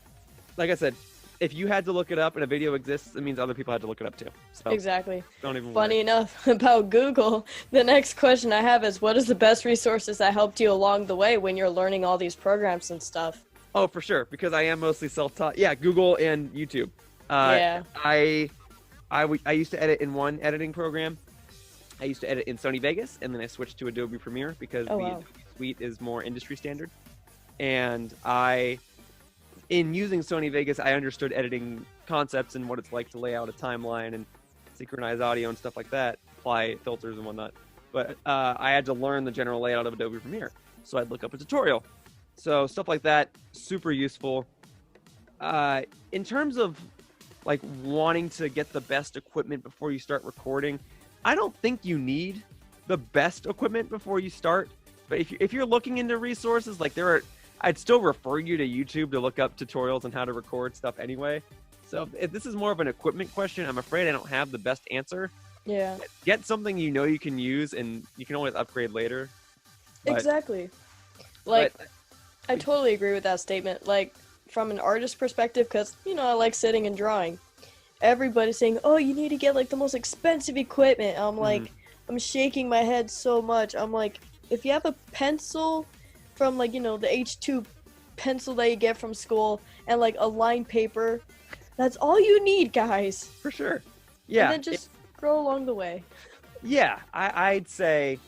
like I said, if you had to look it up and a video exists, it means other people had to look it up too. So exactly. Don't even Funny worry. enough about Google, the next question I have is, what is the best resources that helped you along the way when you're learning all these programs and stuff? Oh, for sure, because I am mostly self-taught. Yeah, Google and YouTube. Yeah. I used to edit in one editing program. I used to edit in Sony Vegas, and then I switched to Adobe Premiere because the Adobe Suite is more industry standard. And in using Sony Vegas, I understood editing concepts and what it's like to lay out a timeline and synchronize audio and stuff like that, apply filters and whatnot. But I had to learn the general layout of Adobe Premiere, so I'd look up a tutorial. So stuff like that, super useful. In terms of like wanting to get the best equipment before you start recording, I don't think you need the best equipment before you start. But if you're looking into resources, like I'd still refer you to YouTube to look up tutorials on how to record stuff anyway. So if this is more of an equipment question, I'm afraid I don't have the best answer. Yeah. Get something you know you can use, and you can always upgrade later. Exactly. Like, I totally agree with that statement. Like, from an artist perspective, because, I like sitting and drawing. Everybody's saying, oh, you need to get, like, the most expensive equipment. I'm like, I'm shaking my head so much. I'm like, if you have a pencil from, like, the H2 pencil that you get from school and, like, a lined paper, that's all you need, guys. For sure. Yeah. And then just grow along the way. Yeah, I'd say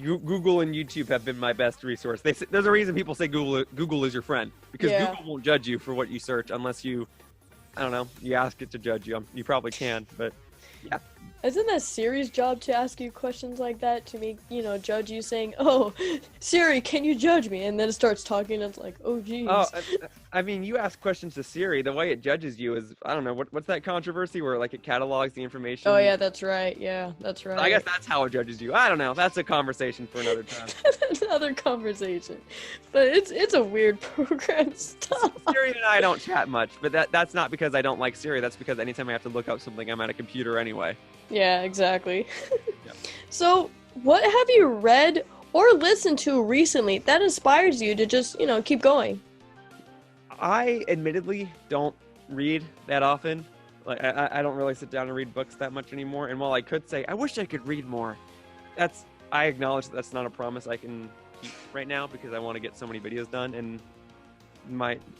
Google and YouTube have been my best resource. There's a reason people say Google is your friend, because Google won't judge you for what you search unless you, I don't know, you ask it to judge you. You probably can, but yeah. Isn't that Siri's job to ask you questions like that, to make, judge you, saying, oh, Siri, can you judge me? And then it starts talking, and it's like, oh, geez. Oh, I mean, you ask questions to Siri, the way it judges you is, I don't know, what's that controversy where, like, it catalogs the information? Oh, yeah, that's right. Yeah, that's right. I guess that's how it judges you. I don't know. That's a conversation for another time. Another conversation. But it's a weird program stuff. Siri and I don't chat much, but that's not because I don't like Siri. That's because anytime I have to look up something, I'm at a computer anyway. Yeah, exactly. Yeah. So, what have you read or listened to recently that inspires you to just, keep going? I admittedly don't read that often. Like I don't really sit down and read books that much anymore. And while I could say I wish I could read more, I acknowledge that's not a promise I can keep right now, because I want to get so many videos done, and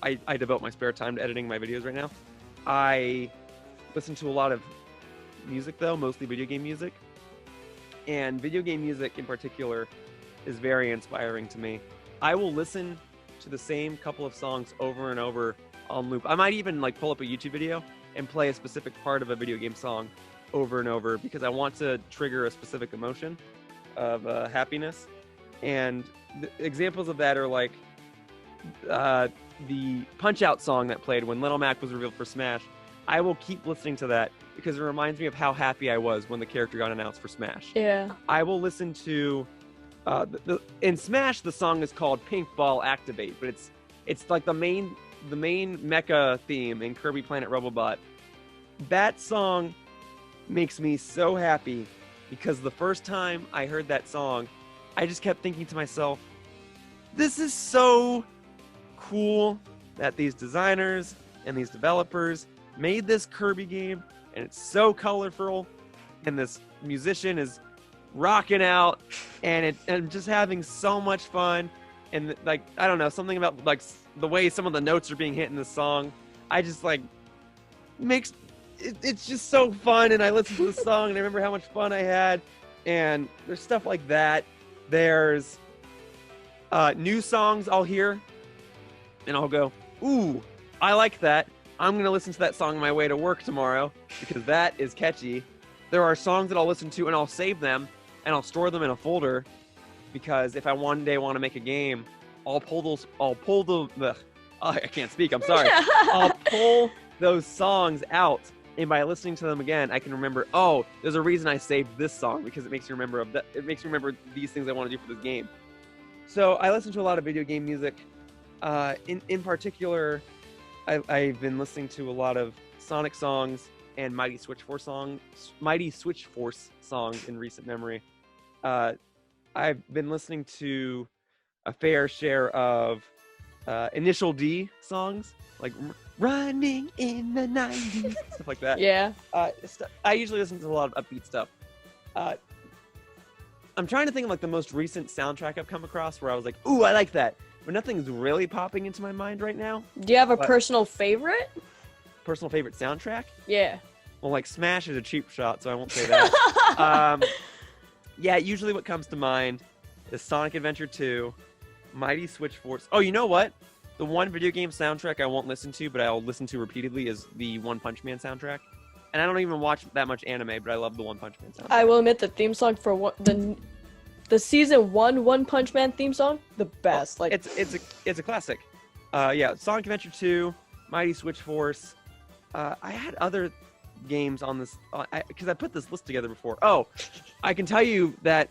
I devote my spare time to editing my videos right now. I listen to a lot of music though, mostly video game music. And video game music in particular is very inspiring to me. I will listen to the same couple of songs over and over on loop. I might even like pull up a YouTube video and play a specific part of a video game song over and over, because I want to trigger a specific emotion of happiness. And the examples of that are like the Punch-Out song that played when Little Mac was revealed for Smash. I will keep listening to that because it reminds me of how happy I was when the character got announced for Smash. Yeah. I will listen to in Smash the song is called Pink Ball Activate, but it's like the main mecha theme in Kirby Planet Robobot. That song makes me so happy because the first time I heard that song, I just kept thinking to myself, this is so cool that these designers and these developers made this Kirby game, and it's so colorful, and this musician is rocking out, and I'm just having so much fun. And like, I don't know, something about like the way some of the notes are being hit in the song, I just like makes it's just so fun. And I listen to the song and I remember how much fun I had. And there's stuff like that. There's new songs I'll hear and I'll go, ooh, I like that. I'm going to listen to that song on my way to work tomorrow because that is catchy. There are songs that I'll listen to and I'll save them and I'll store them in a folder because if I one day want to make a game, I can't speak, I'm sorry. I'll pull those songs out, and by listening to them again, I can remember, oh, there's a reason I saved this song, because it makes me remember these things I want to do for this game. So I listen to a lot of video game music. In particular, I've been listening to a lot of Sonic songs and Mighty Switch Force songs in recent memory. I've been listening to a fair share of Initial D songs, like Running in the 90s, stuff like that. Yeah. I usually listen to a lot of upbeat stuff. I'm trying to think of like the most recent soundtrack I've come across where I was like, ooh, I like that. But nothing's really popping into my mind right now. Do you have a personal favorite? Personal favorite soundtrack? Yeah. Well, like Smash is a cheap shot, so I won't say that. Yeah, usually what comes to mind is Sonic Adventure 2, Mighty Switch Force. Oh, you know what? The one video game soundtrack I won't listen to, but I'll listen to repeatedly is the One Punch Man soundtrack. And I don't even watch that much anime, but I love the One Punch Man soundtrack. I will admit the theme song for the season 1 One Punch Man theme song, the best. Like it's a classic. Yeah, Sonic Adventure 2, Mighty Switch Force. I had other games on this because I put this list together before. Oh, I can tell you that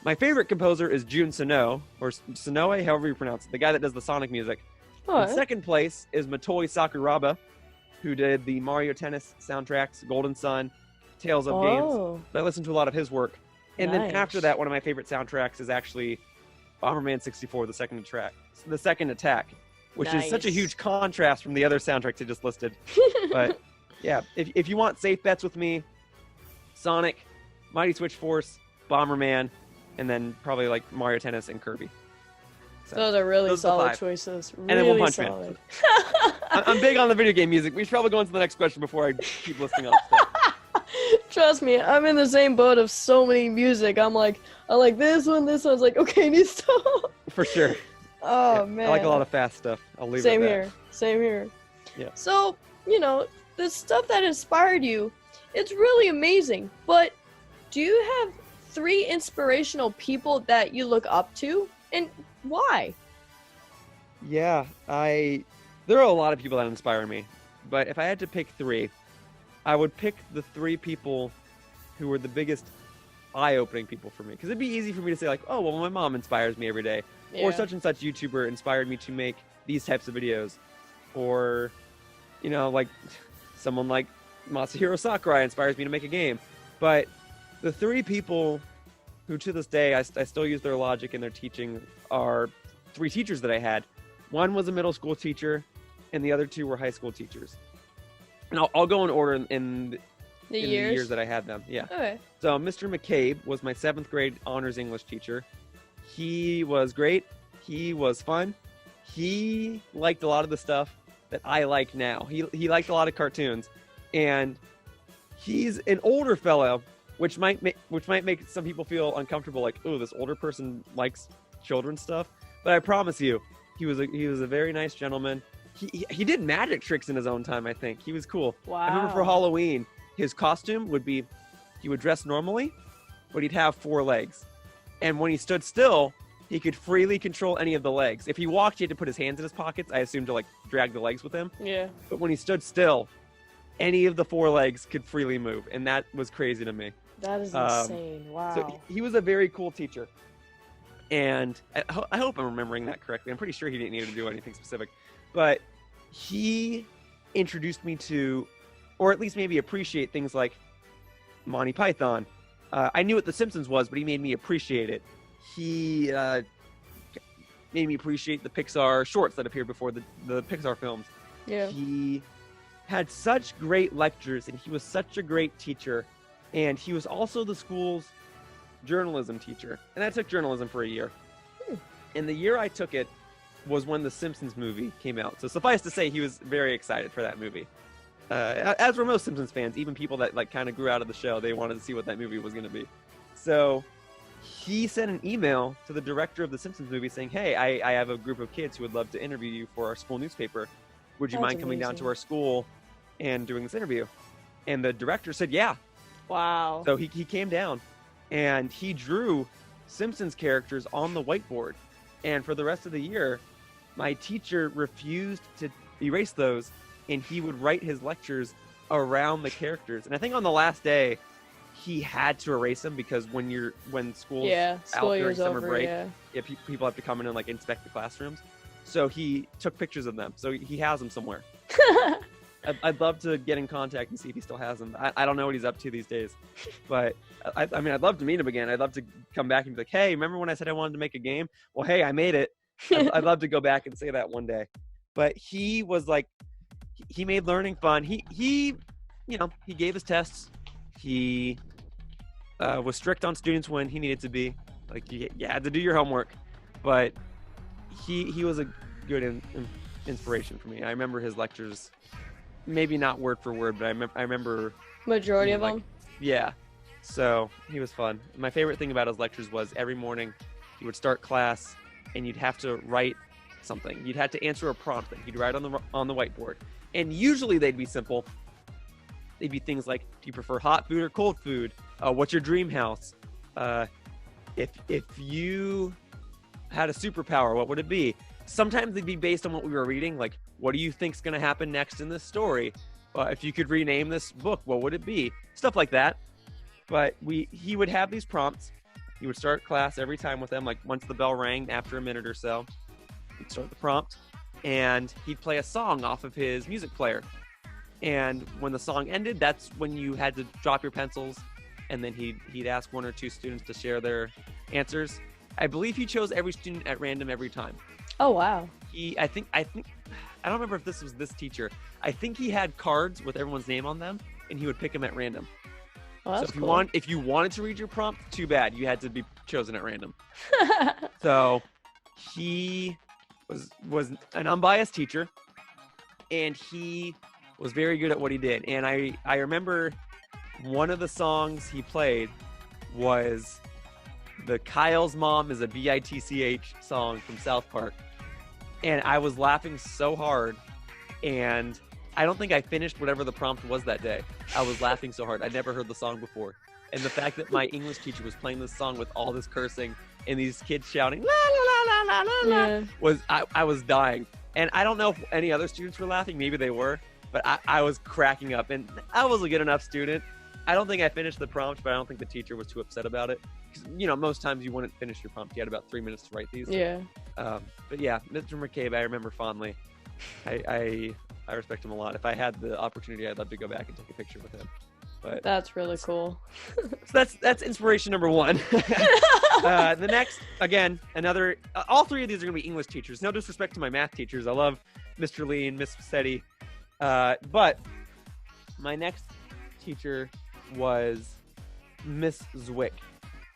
my favorite composer is Jun Senoue, or Senoue, however you pronounce it, the guy that does the Sonic music. Oh, In second place is Motoi Sakuraba, who did the Mario Tennis soundtracks, Golden Sun, Tales of Games. I listened to a lot of his work. And then after that, one of my favorite soundtracks is actually Bomberman 64, the second attack, which is such a huge contrast from the other soundtracks I just listed. But yeah, if you want safe bets with me, Sonic, Mighty Switch Force, Bomberman, and then probably like Mario Tennis and Kirby. So, those are really solid choices. And then One Punch Man. I'm big on the video game music. We should probably go on to the next question before I keep listing off stuff. Trust me, I'm in the same boat of so many music. I like this one, this one's like, okay, need to stop. For sure. Oh, yeah, man. I like a lot of fast stuff. I'll leave it at that. Same here. Yeah. So, the stuff that inspired you, it's really amazing. But do you have 3 inspirational people that you look up to? And why? Yeah, there are a lot of people that inspire me. But if I had to pick 3, I would pick the 3 people who were the biggest eye-opening people for me. Because it'd be easy for me to say, like, oh, well, my mom inspires me every day. Yeah. Or such and such YouTuber inspired me to make these types of videos. Or, like, someone like Masahiro Sakurai inspires me to make a game. But the 3 people who, to this day, I still use their logic and their teaching are 3 teachers that I had. One was a middle school teacher, and the other 2 were high school teachers. And I'll go in order in the years that I had them. Yeah. Okay. So Mr. McCabe was my 7th grade honors English teacher. He was great. He was fun. He liked a lot of the stuff that I like now. He liked a lot of cartoons, and he's an older fellow, which might make some people feel uncomfortable. Like, oh, this older person likes children's stuff. But I promise you, he was a very nice gentleman. He did magic tricks in his own time, I think. He was cool. Wow. I remember for Halloween, his costume would be, he would dress normally, but he'd have 4 legs. And when he stood still, he could freely control any of the legs. If he walked, he had to put his hands in his pockets, I assume, to like drag the legs with him. Yeah. But when he stood still, any of the 4 legs could freely move. And that was crazy to me. That is insane. Wow. So he was a very cool teacher. And I hope I'm remembering that correctly. I'm pretty sure he didn't need to do anything specific. But he introduced me to, or at least maybe appreciate, things like Monty Python. I knew what The Simpsons was, but he made me appreciate it. He made me appreciate the Pixar shorts that appeared before the Pixar films. Yeah. He had such great lectures, and he was such a great teacher. And he was also the school's journalism teacher. And I took journalism for a year. And the year I took it was when the Simpsons movie came out. So suffice to say, he was very excited for that movie. As were most Simpsons fans, even people that like kind of grew out of the show, they wanted to see what that movie was going to be. So he sent an email to the director of the Simpsons movie saying, hey, I have a group of kids who would love to interview you for our school newspaper. Would you mind coming down to our school and doing this interview? And the director said, yeah. Wow. So he came down, and he drew Simpsons characters on the whiteboard. And for the rest of the year, my teacher refused to erase those, and he would write his lectures around the characters. And I think on the last day, he had to erase them because when school's out during summer break, people have to come in and like inspect the classrooms. So he took pictures of them. So he has them somewhere. I'd love to get in contact and see if he still has them. I don't know what he's up to these days, but I mean, I'd love to meet him again. I'd love to come back and be like, hey, remember when I said I wanted to make a game? Well, hey, I made it. I'd love to go back and say that one day. But he was like, he made learning fun. He gave his tests. He was strict on students when he needed to be. Like, you had to do your homework. But he was a good inspiration for me. I remember his lectures, maybe not word for word, but I remember majority of them. Yeah. So he was fun. My favorite thing about his lectures was every morning he would start class and you'd have to write something. You'd have to answer a prompt that he'd write on the whiteboard. And usually they'd be simple. They'd be things like, do you prefer hot food or cold food? What's your dream house? If you had a superpower, what would it be? Sometimes they'd be based on what we were reading, like, what do you think's going to happen next in this story? If you could rename this book, what would it be? Stuff like that. But he would have these prompts. He would start class every time with them, like once the bell rang, after a minute or so, he'd start the prompt, and he'd play a song off of his music player. And when the song ended, that's when you had to drop your pencils, and then he'd ask one or two students to share their answers. I believe he chose every student at random every time. Oh, wow. I think I don't remember if this was this teacher. I think he had cards with everyone's name on them, and he would pick them at random. Oh, that's so cool. if you wanted to read your prompt, too bad. You had to be chosen at random. So he was an unbiased teacher, and he was very good at what he did. And I remember one of the songs he played was the Kyle's Mom is a B-I-T-C-H song from South Park. And I was laughing so hard, and I don't think I finished whatever the prompt was that day. I was laughing so hard. I'd never heard the song before. And the fact that my English teacher was playing this song with all this cursing and these kids shouting, la, la, la, la, la, la, was, I was dying. And I don't know if any other students were laughing. Maybe they were. But I was cracking up. And I was a good enough student. I don't think I finished the prompt, but I don't think the teacher was too upset about it. Because, most times you wouldn't finish your prompt. You had about 3 minutes to write these. Yeah. But yeah, Mr. McCabe, I remember fondly. I respect him a lot. If I had the opportunity, I'd love to go back and take a picture with him. But that's really cool. So that's inspiration number one. The next, again, another. All three of these are going to be English teachers. No disrespect to my math teachers. I love Mr. Lee and Miss Setti. But my next teacher was Miss Zwick.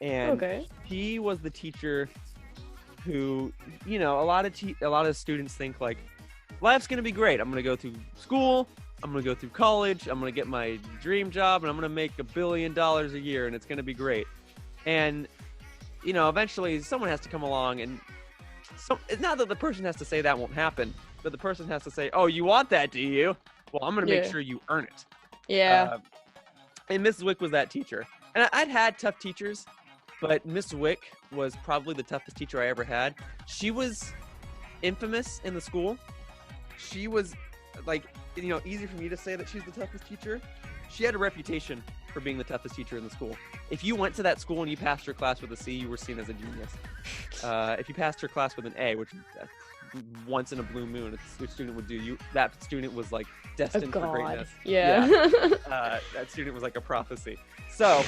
And he was the teacher who, a lot of students think like, life's going to be great. I'm going to go through school. I'm going to go through college. I'm going to get my dream job, and I'm going to make $1 billion a year, and it's going to be great. And, eventually someone has to come along, and it's not that the person has to say that won't happen, but the person has to say, oh, you want that, do you? Well, I'm going to make sure you earn it. Yeah. And Miss Wick was that teacher. And I'd had tough teachers, but Miss Wick was probably the toughest teacher I ever had. She was infamous in the school. She was like, easy for me to say that she's the toughest teacher. She had a reputation for being the toughest teacher in the school. If you went to that school and you passed your class with a C, you were seen as a genius. If you passed your class with an A, which once in a blue moon a student would do, that student was like destined for greatness. Yeah. That student was like a prophecy. So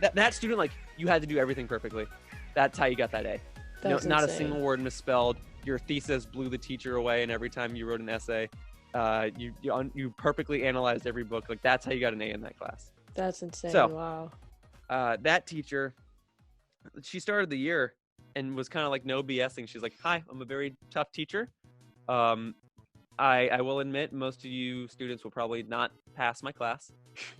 that student, like, you had to do everything perfectly. That's how you got that A. Not a single word misspelled. Your thesis blew the teacher away, and every time you wrote an essay, you perfectly analyzed every book. Like, that's how you got an A in that class. That's insane. So, wow. That teacher, she started the year and was kind of like no BSing. She's like, hi, I'm a very tough teacher. I will admit most of you students will probably not pass my class.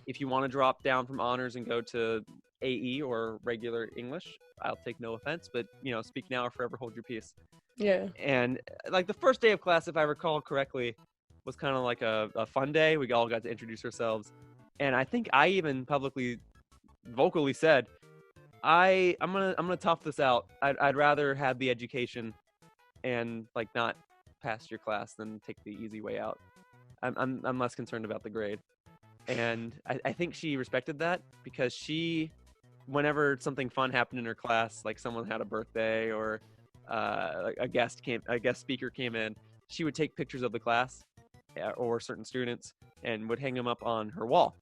If you want to drop down from honors and go to AE or regular English, I'll take no offense, but speak now or forever hold your peace. Yeah. And like the first day of class, if I recall correctly, was kind of like a fun day. We all got to introduce ourselves. And I think I even vocally said, I'm gonna tough this out. I'd rather have the education and like not pass your class than take the easy way out. I'm less concerned about the grade, and I think she respected that because whenever something fun happened in her class, like someone had a birthday or like a guest speaker came in, she would take pictures of the class or certain students and would hang them up on her wall.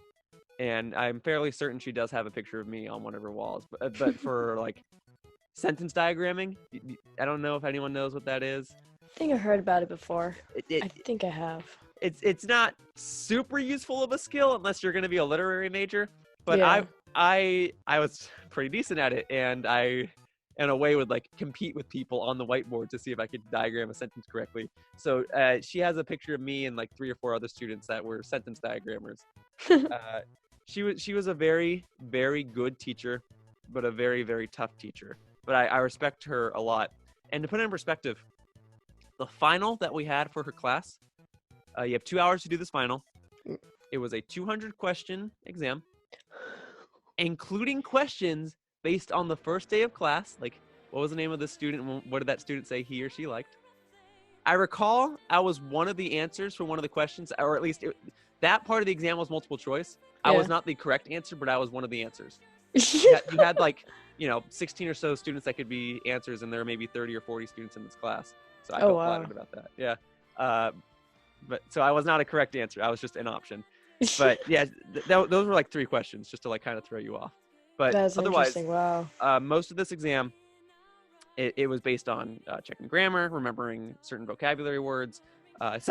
And I'm fairly certain she does have a picture of me on one of her walls. But for like sentence diagramming, I don't know if anyone knows what that is. I think I heard about it before. I think I have. It's not super useful of a skill unless you're going to be a literary major. But Yeah. I was pretty decent at it, and I in a way would like compete with people on the whiteboard to see if I could diagram a sentence correctly. So she has a picture of me and like 3 or 4 other students that were sentence diagrammers. She was a very, very good teacher, but a very, very tough teacher. But I respect her a lot. And to put it in perspective, the final that we had for her class, you have 2 hours to do this final. It was a 200-question exam, including questions based on the first day of class. Like, what was the name of the student? What did that student say he or she liked? I recall I was one of the answers for one of the questions, or at least that part of the exam was multiple choice. I was not the correct answer, but I was one of the answers. You had like, 16 or so students that could be answers, and there were maybe 30 or 40 students in this class. So I felt flattered about that. Yeah. But so I was not a correct answer. I was just an option. But yeah, those were like 3 questions just to like kind of throw you off. But That's otherwise, interesting. Wow. most of this exam, it was based on checking grammar, remembering certain vocabulary words,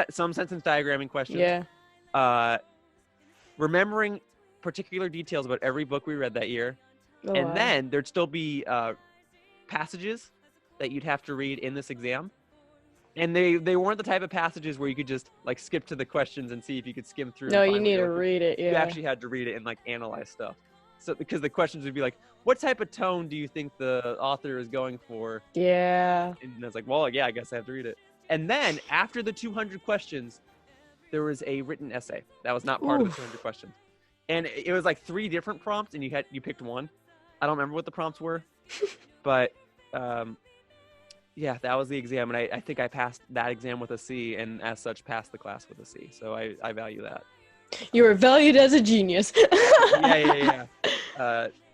some sentence diagramming questions. Yeah. Remembering particular details about every book we read that year. Oh, And wow. then there'd still be passages that you'd have to read in this exam. And they weren't the type of passages where you could just like skip to the questions and see if you could skim through. No, and you find need what to you're read it. You Yeah. actually had to read it and like analyze stuff. So because the questions would be like, what type of tone do you think the author is going for? Yeah. And I was like, well, yeah, I guess I have to read it. And then after the 200 questions, there was a written essay that was not part of the 200 questions. And it was like 3 different prompts, and you picked one. I don't remember what the prompts were, but yeah, that was the exam, and I think I passed that exam with a C, and as such, passed the class with a C. So I value that. You were valued as a genius. Yeah.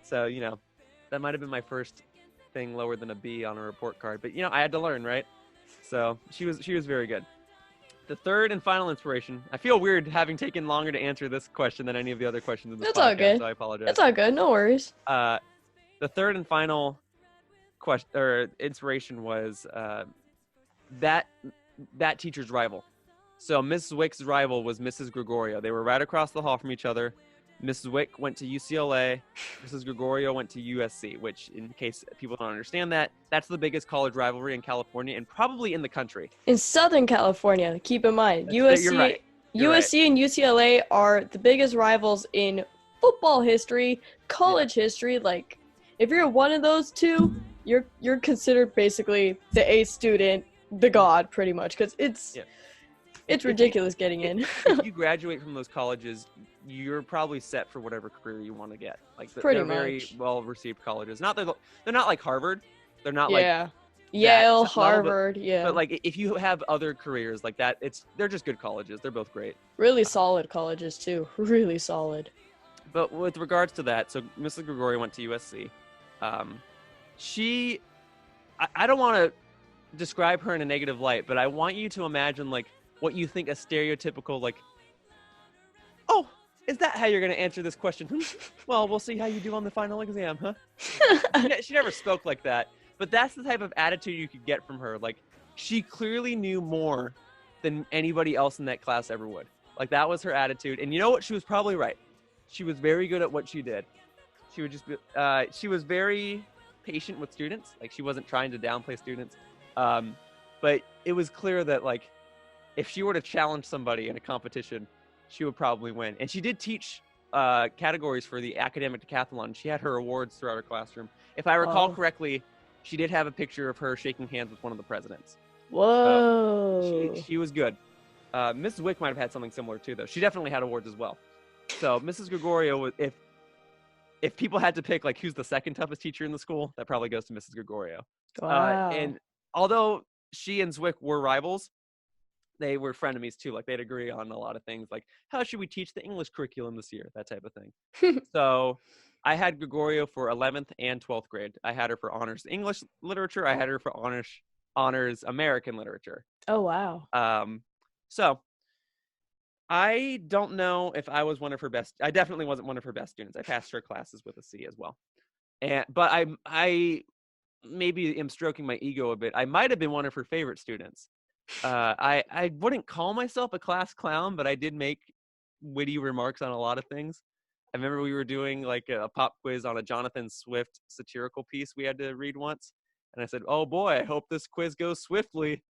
So that might have been my first thing lower than a B on a report card, but I had to learn, right? So she was very good. The third and final inspiration. I feel weird having taken longer to answer this question than any of the other questions in this That's podcast, all good. so I apologize. It's all good. No worries. The third and final question or inspiration was that teacher's rival. So Mrs. Wick's rival was Mrs. Gregorio. They were right across the hall from each other. Mrs. Wick went to UCLA. Mrs. Gregorio went to USC, which, in case people don't understand that's the biggest college rivalry in California and probably in the country. In Southern California, keep in mind, You're right. USC and UCLA are the biggest rivals in football history, college history. Like, if you're one of those two, you're considered basically the A student, the god, pretty much, because it's ridiculous getting in. If you graduate from those colleges, you're probably set for whatever career you want to get. Like they're very well-received colleges. They're not like Harvard. They're not like Yale, Harvard, But like if you have other careers like that, they're just good colleges. They're both great. Really solid colleges too. Really solid. But with regards to that, so Mrs. Gregorio went to USC. I don't want to describe her in a negative light, but I want you to imagine like what you think a stereotypical like, oh, is that how you're going to answer this question? Well, we'll see how you do on the final exam, huh? She never spoke like that, but that's the type of attitude you could get from her. Like, she clearly knew more than anybody else in that class ever would. Like, that was her attitude. And you know what? She was probably right. She was very good at what she did. She would just be, she was very patient with students. Like, she wasn't trying to downplay students. But it was clear that, like, if she were to challenge somebody in a competition, she would probably win. And she did teach categories for the academic decathlon. She had her awards throughout her classroom. If I recall correctly, she did have a picture of her shaking hands with one of the presidents. Whoa. She was good. Mrs. Wick might have had something similar too, though. She definitely had awards as well. So Mrs. Gregorio, if people had to pick like who's the second toughest teacher in the school, that probably goes to Mrs. Gregorio. Wow. And although she and Zwick were rivals, they were frenemies too. Like they'd agree on a lot of things, like how should we teach the English curriculum this year, that type of thing. So I had Gregorio for 11th and 12th grade. I had her for honors English literature. I had her for honors American literature. Oh, wow. So I don't know if I was one of her best. I definitely wasn't one of her best students. I passed her classes with a C as well. But I maybe am stroking my ego a bit. I might have been one of her favorite students. I wouldn't call myself a class clown, but I did make witty remarks on a lot of things. I remember we were doing like a pop quiz on a Jonathan Swift satirical piece we had to read once. And I said, oh boy, I hope this quiz goes swiftly.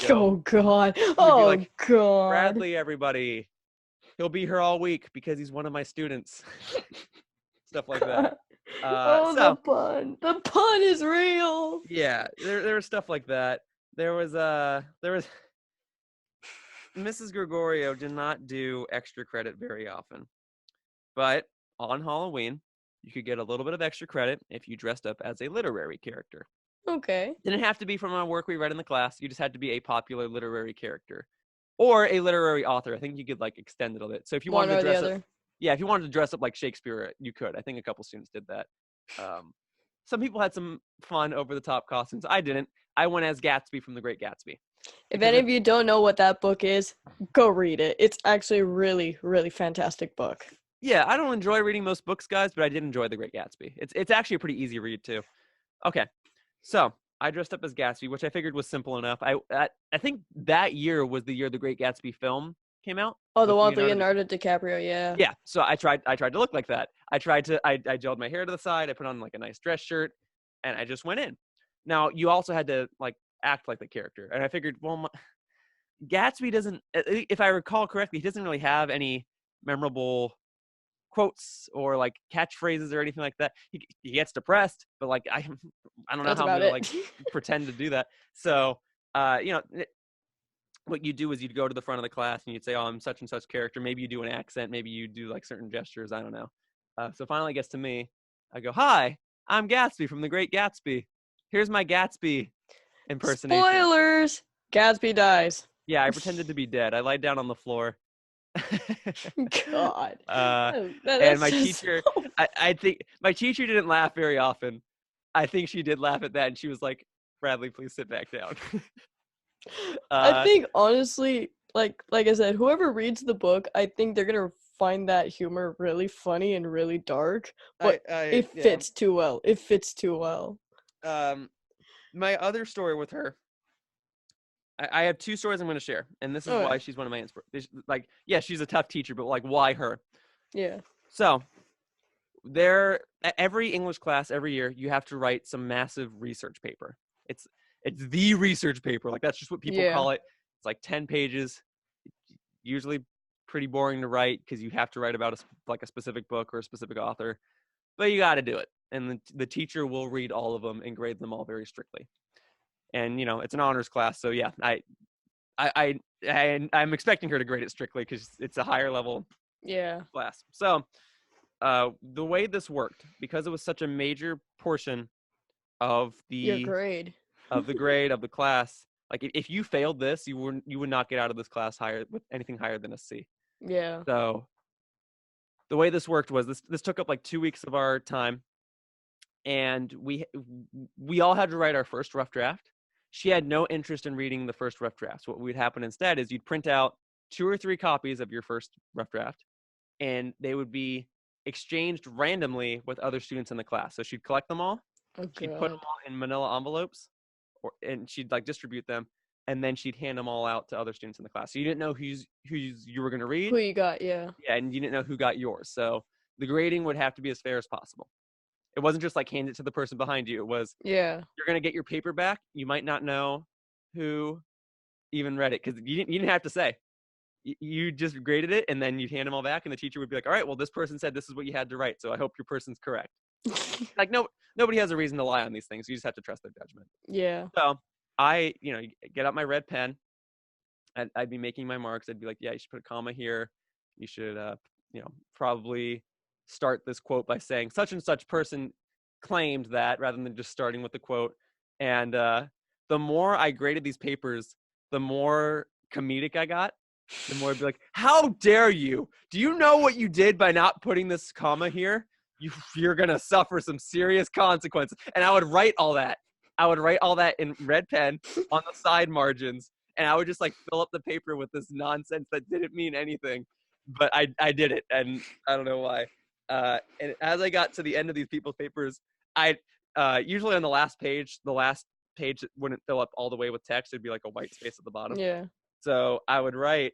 Oh, God. We'd be Oh, like, God. Bradley, everybody. He'll be here all week because he's one of my students. Stuff like that. The pun. The pun is real. Yeah, there was stuff like that. There was Mrs. Gregorio did not do extra credit very often. But on Halloween, you could get a little bit of extra credit if you dressed up as a literary character. Okay. Didn't have to be from a work we read in the class. You just had to be a popular literary character or a literary author. I think you could like extend it a bit. So if you wanted to dress up, if you wanted to dress up like Shakespeare, you could. I think a couple students did that. Some people had some fun over the top costumes. I didn't. I went as Gatsby from The Great Gatsby. If any of you don't know what that book is, go read it. It's actually a really, really fantastic book. Yeah, I don't enjoy reading most books, guys, but I did enjoy The Great Gatsby. It's actually a pretty easy read too. Okay, so I dressed up as Gatsby, which I figured was simple enough. I think that year was the year The Great Gatsby film came out. Oh, the one with Leonardo DiCaprio, yeah. Yeah, so I tried to look like that. I gelled my hair to the side. I put on like a nice dress shirt, and I just went in. Now you also had to like act like the character, and I figured, well, Gatsby doesn't. If I recall correctly, he doesn't really have any memorable quotes or like catchphrases or anything like that. He gets depressed, but like I don't know how I'm gonna like pretend to do that. So what you do is you'd go to the front of the class and you'd say, oh, I'm such and such character. Maybe you do an accent. Maybe you do like certain gestures. I don't know. So finally it gets to me. I go, hi, I'm Gatsby from The Great Gatsby. Here's my Gatsby impersonation. Spoilers! Gatsby dies. Yeah, I pretended to be dead. I lied down on the floor. God. And my teacher, I think my teacher didn't laugh very often. I think she did laugh at that, and she was like, Bradley, please sit back down. I think honestly, like I said, whoever reads the book, I think they're gonna find that humor really funny and really dark, but it fits too well. It fits too well. My other story with her, I have two stories I'm going to share, and this is why she's one of my inspirations. Like, yeah, she's a tough teacher, but like, why her? Yeah. So, every English class every year, you have to write some massive research paper. It's the research paper. Like, that's just what people call it. It's like 10 pages, usually pretty boring to write because you have to write about a specific book or a specific author, but you got to do it. And the teacher will read all of them and grade them all very strictly. And it's an honors class, so yeah, I'm expecting her to grade it strictly because it's a higher level class. So the way this worked, because it was such a major portion of the grade of the class, like if you failed this, you would not get out of this class with anything higher than a C. Yeah. So the way this worked was this took up like 2 weeks of our time, and we all had to write our first rough draft. She had no interest in reading the first rough drafts. What would happen instead is you'd print out 2 or 3 copies of your first rough draft, and they would be exchanged randomly with other students in the class. So she'd collect them all. She'd put them all in manila envelopes, and she'd like distribute them, and then she'd hand them all out to other students in the class. So you didn't know who you were going to read. Who you got, yeah. Yeah, and you didn't know who got yours. So the grading would have to be as fair as possible. It wasn't just like hand it to the person behind you. It was, you're going to get your paper back. You might not know who even read it because you didn't have to say. You just graded it, and then you'd hand them all back, and the teacher would be like, all right, well, this person said this is what you had to write, so I hope your person's correct. Like, nobody has a reason to lie on these things. You just have to trust their judgment. Yeah. So I, get out my red pen, and I'd be making my marks. I'd be like, yeah, you should put a comma here. You should, probably start this quote by saying such and such person claimed that, rather than just starting with the quote. And the more I graded these papers, the more comedic I got. The more I'd be like, how dare you? Do you know what you did by not putting this comma here? You're going to suffer some serious consequences. And I would write all that. I would write all that in red pen on the side margins. And I would just like fill up the paper with this nonsense that didn't mean anything. But I did it. And I don't know why. And as I got to the end of these people's papers, I usually on the last page wouldn't fill up all the way with text. It'd be like a white space at the bottom. Yeah. So I would write,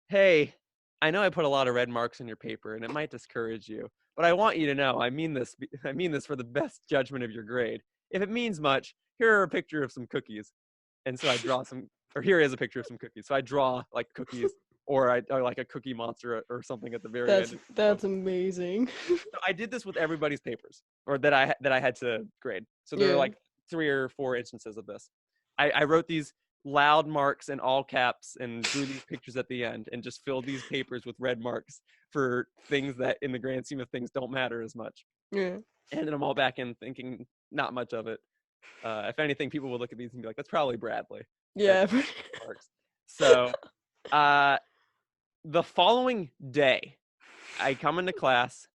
hey, I know I put a lot of red marks in your paper and it might discourage you, but I want you to know I mean this for the best judgment of your grade. If it means much, here are a picture of some cookies. And so I draw here is a picture of some cookies. So I draw like cookies or like a cookie monster or something at the very end. That's amazing. So I did this with everybody's papers or that I had to grade. So there were like 3 or 4 instances of this. I wrote these loud marks in all caps and drew these pictures at the end and just filled these papers with red marks for things that in the grand scheme of things don't matter as much. Yeah. Handed them all back in thinking not much of it. If anything, people will look at these and be like, that's probably Bradley. Yeah. So the following day, I come into class.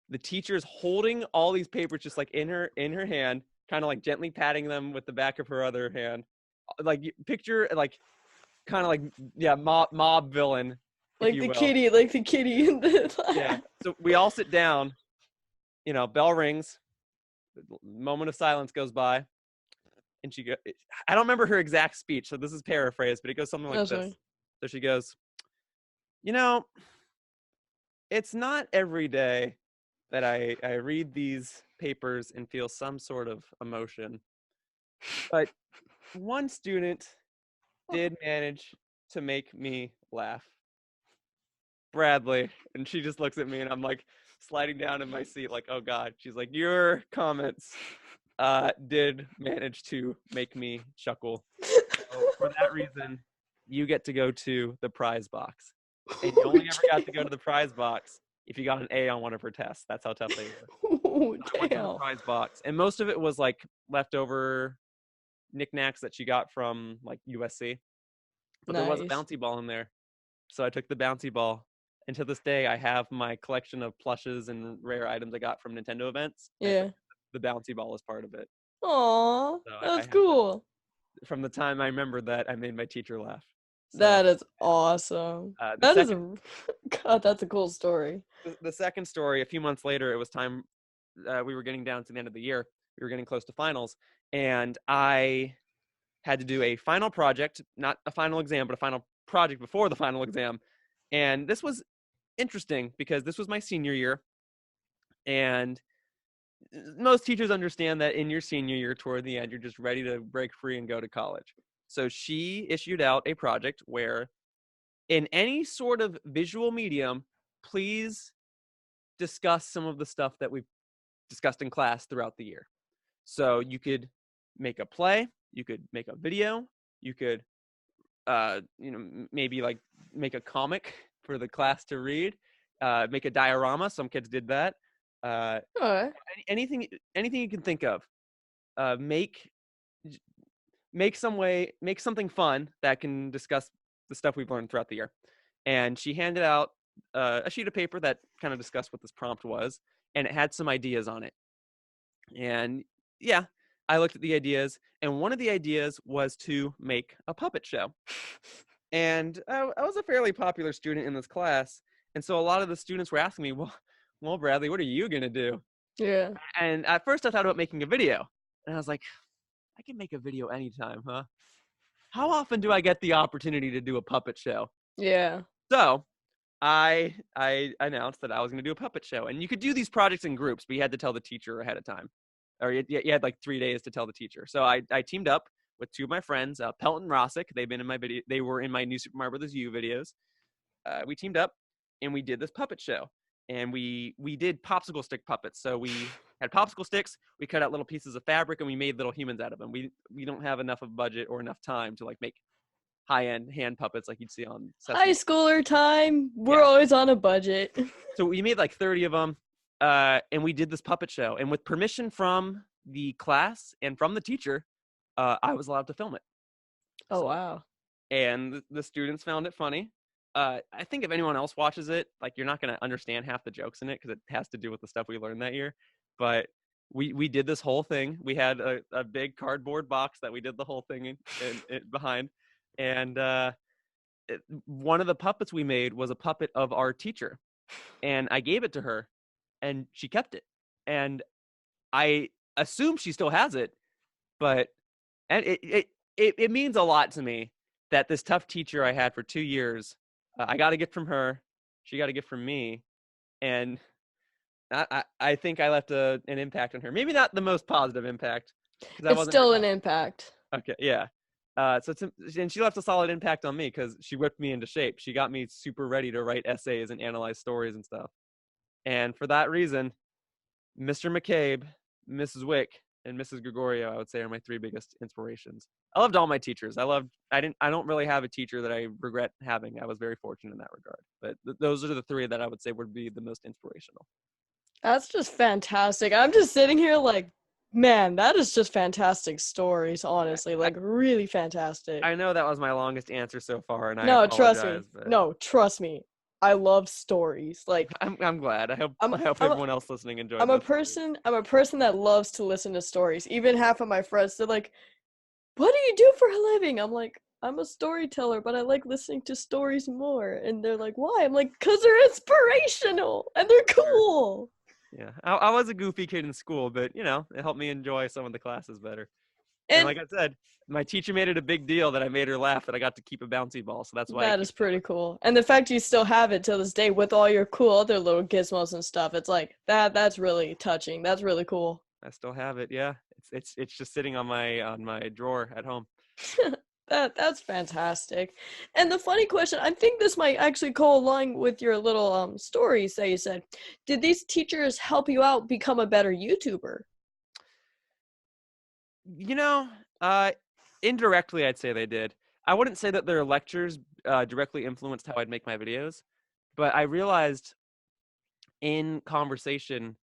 The teacher's holding all these papers just like in her hand, kind of like gently patting them with the back of her other hand. Like picture like kind of like mob villain, like the kitty in the yeah. So we all sit down, bell rings, moment of silence goes by, and she goes, I don't remember her exact speech, so this is paraphrased, but it goes something like this. Sorry. So she goes, it's not every day that I read these papers and feel some sort of emotion, but one student did manage to make me laugh. Bradley. And she just looks at me and I'm like sliding down in my seat like, oh God. She's like, your comments did manage to make me chuckle. So for that reason, you get to go to the prize box. And you only ever got to go to the prize box if you got an A on one of her tests. That's how tough they were. Oh, I went to the prize box. And most of it was like leftover knickknacks that she got from like USC. But there was a bouncy ball in there. So I took the bouncy ball. And to this day, I have my collection of plushes and rare items I got from Nintendo events. Yeah. The bouncy ball is part of it. Aw, so that's cool. From the time I remember that, I made my teacher laugh. So, that is awesome. God, that's a cool story. The second story, a few months later, it was time, we were getting down to the end of the year. We were getting close to finals. And I had to do a final project, not a final exam, but a final project before the final exam. And this was interesting because this was my senior year. And most teachers understand that in your senior year, toward the end, you're just ready to break free and go to college. So she issued out a project where in any sort of visual medium, please discuss some of the stuff that we've discussed in class throughout the year. So you could make a play, you could make a video, you could, maybe like make a comic for the class to read, make a diorama. Some kids did that. Anything you can think of. Make something fun that can discuss the stuff we've learned throughout the year. And she handed out a sheet of paper that kind of discussed what this prompt was, and it had some ideas on it. And yeah, I looked at the ideas, and one of the ideas was to make a puppet show. And I was a fairly popular student in this class, and so a lot of the students were asking me, well, Bradley, what are you gonna do? Yeah. And at first I thought about making a video, and I was like, I can make a video anytime, huh? How often do I get the opportunity to do a puppet show? Yeah. So I announced that I was going to do a puppet show. And you could do these projects in groups, but you had to tell the teacher ahead of time. Or you had like 3 days to tell the teacher. So I teamed up with 2 of my friends, Pelton and Rossick. They've been in my video. They were in my new Super Mario Bros. U videos. We teamed up and we did this puppet show. And we did popsicle stick puppets. So we had popsicle sticks, we cut out little pieces of fabric, and we made little humans out of them. We don't have enough of budget or enough time to like make high-end hand puppets like you'd see on Sesame. High schooler time. We're always on a budget. So we made like 30 of them. and we did this puppet show. And with permission from the class and from the teacher, I was allowed to film it. Oh, So, wow. and the students found it funny. I think if anyone else watches it, like, you're not going to understand half the jokes in it because it has to do with the stuff we learned that year. But we did this whole thing. We had a big cardboard box that we did the whole thing in behind. And one of the puppets we made was a puppet of our teacher. And I gave it to her, and she kept it. And I assume she still has it, but and it means a lot to me that this tough teacher I had for 2 years, I got a gift from her, she got a gift from me, and I think I left an impact on her. Maybe not the most positive impact, because I It's wasn't her still an class. impact. Okay, yeah. And she left a solid impact on me because she whipped me into shape. She got me super ready to write essays and analyze stories and stuff. And for that reason, Mr. McCabe, Mrs. Wick, and Mrs. Gregorio, I would say, are my 3 biggest inspirations. I loved all my teachers. I don't really have a teacher that I regret having. I was very fortunate in that regard. But those are the 3 that I would say would be the most inspirational. That's just fantastic. I'm just sitting here like, man, that is just fantastic stories, honestly. Like, really fantastic. I know that was my longest answer so far, and I No, apologize. trust me. But No, trust me. I love stories. Like, I'm glad. I hope I'm everyone else listening enjoyed. I'm a person that loves to listen to stories. Even half of my friends, they're like, "What do you do for a living?" I'm like, "I'm a storyteller, but I like listening to stories more." And they're like, "Why?" I'm like, "'Cause they're inspirational and they're cool." Yeah, I was a goofy kid in school, but it helped me enjoy some of the classes better. And And like I said, my teacher made it a big deal that I made her laugh that I got to keep a bouncy ball, so that's why that is pretty cool. And the fact you still have it till this day with all your cool other little gizmos and stuff, it's like that's really touching. That's really cool. I still have it. Yeah, it's just sitting on my drawer at home. That's fantastic. And the funny question, I think this might actually go along with your little stories that you said. Did these teachers help you out become a better YouTuber? Indirectly, I'd say they did. I wouldn't say that their lectures directly influenced how I'd make my videos, but I realized in conversation,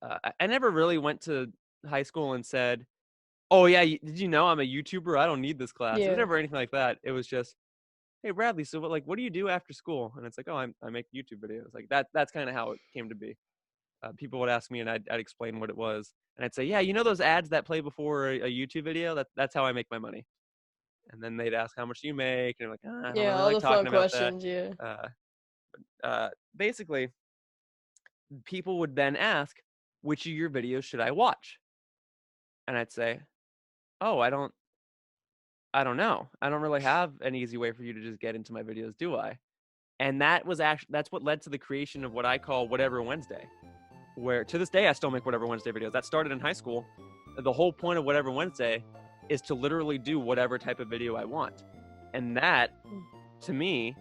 I never really went to high school and said, "Oh yeah, did you know I'm a YouTuber? I don't need this class." It was Yeah. never anything like that. It was just, "Hey Bradley, so what do you do after school?" And it's like, "Oh, I make YouTube videos." Like that's kind of how it came to be. People would ask me, and I'd explain what it was, and I'd say, "Yeah, those ads that play before a YouTube video? That's how I make my money." And then they'd ask, "How much do you make?" And I'm like, I don't Yeah, really all like the fun talking about that. questions, yeah. Basically, people would then ask, "Which of your videos should I watch?" And I'd say, "Oh, I don't know. I don't really have an easy way for you to just get into my videos, do I?" And that's what led to the creation of what I call Whatever Wednesday, where to this day I still make Whatever Wednesday videos. That started in high school. The whole point of Whatever Wednesday is to literally do whatever type of video I want. And that, to me,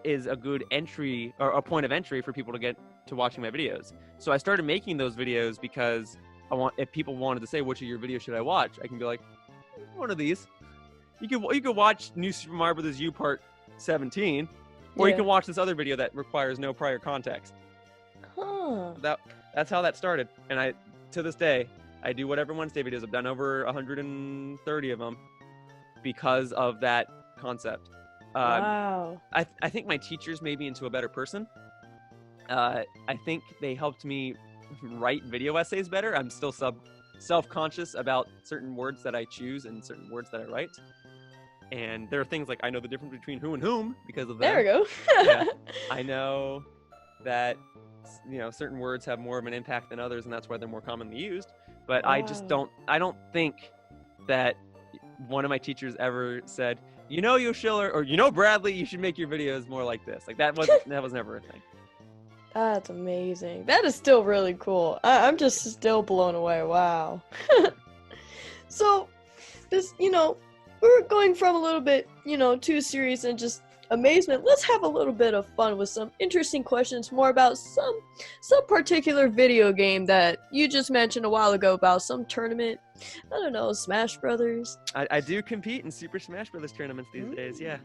is a good entry or a point of entry for people to get to watching my videos. So I started making those videos because if people wanted to say, "Which of your videos should I watch?" I can be like, "One of these." You could watch New Super Mario Bros. U Part 17, or you can watch this other video that requires no prior context. Huh. That's how that started. And to this day, I do Whatever Wednesday videos. I've done over 130 of them because of that concept. Wow. I think my teachers made me into a better person. I think they helped me write video essays better. I'm still self-conscious about certain words that I choose and certain words that I write. And there are things like I know the difference between who and whom because of that. There we go. Yeah, I know that certain words have more of an impact than others, and that's why they're more commonly used. But Wow. I don't think that one of my teachers ever said, Yoshiller, or Bradley, you should make your videos more like this. Like that was never a thing. That's amazing. That is still really cool. I'm just still blown away. Wow. So, this, we're going from a little bit, too serious and just amazement. Let's have a little bit of fun with some interesting questions more about some particular video game that you just mentioned a while ago about some tournament. I don't know, Smash Brothers. I do compete in Super Smash Brothers tournaments these days, yeah.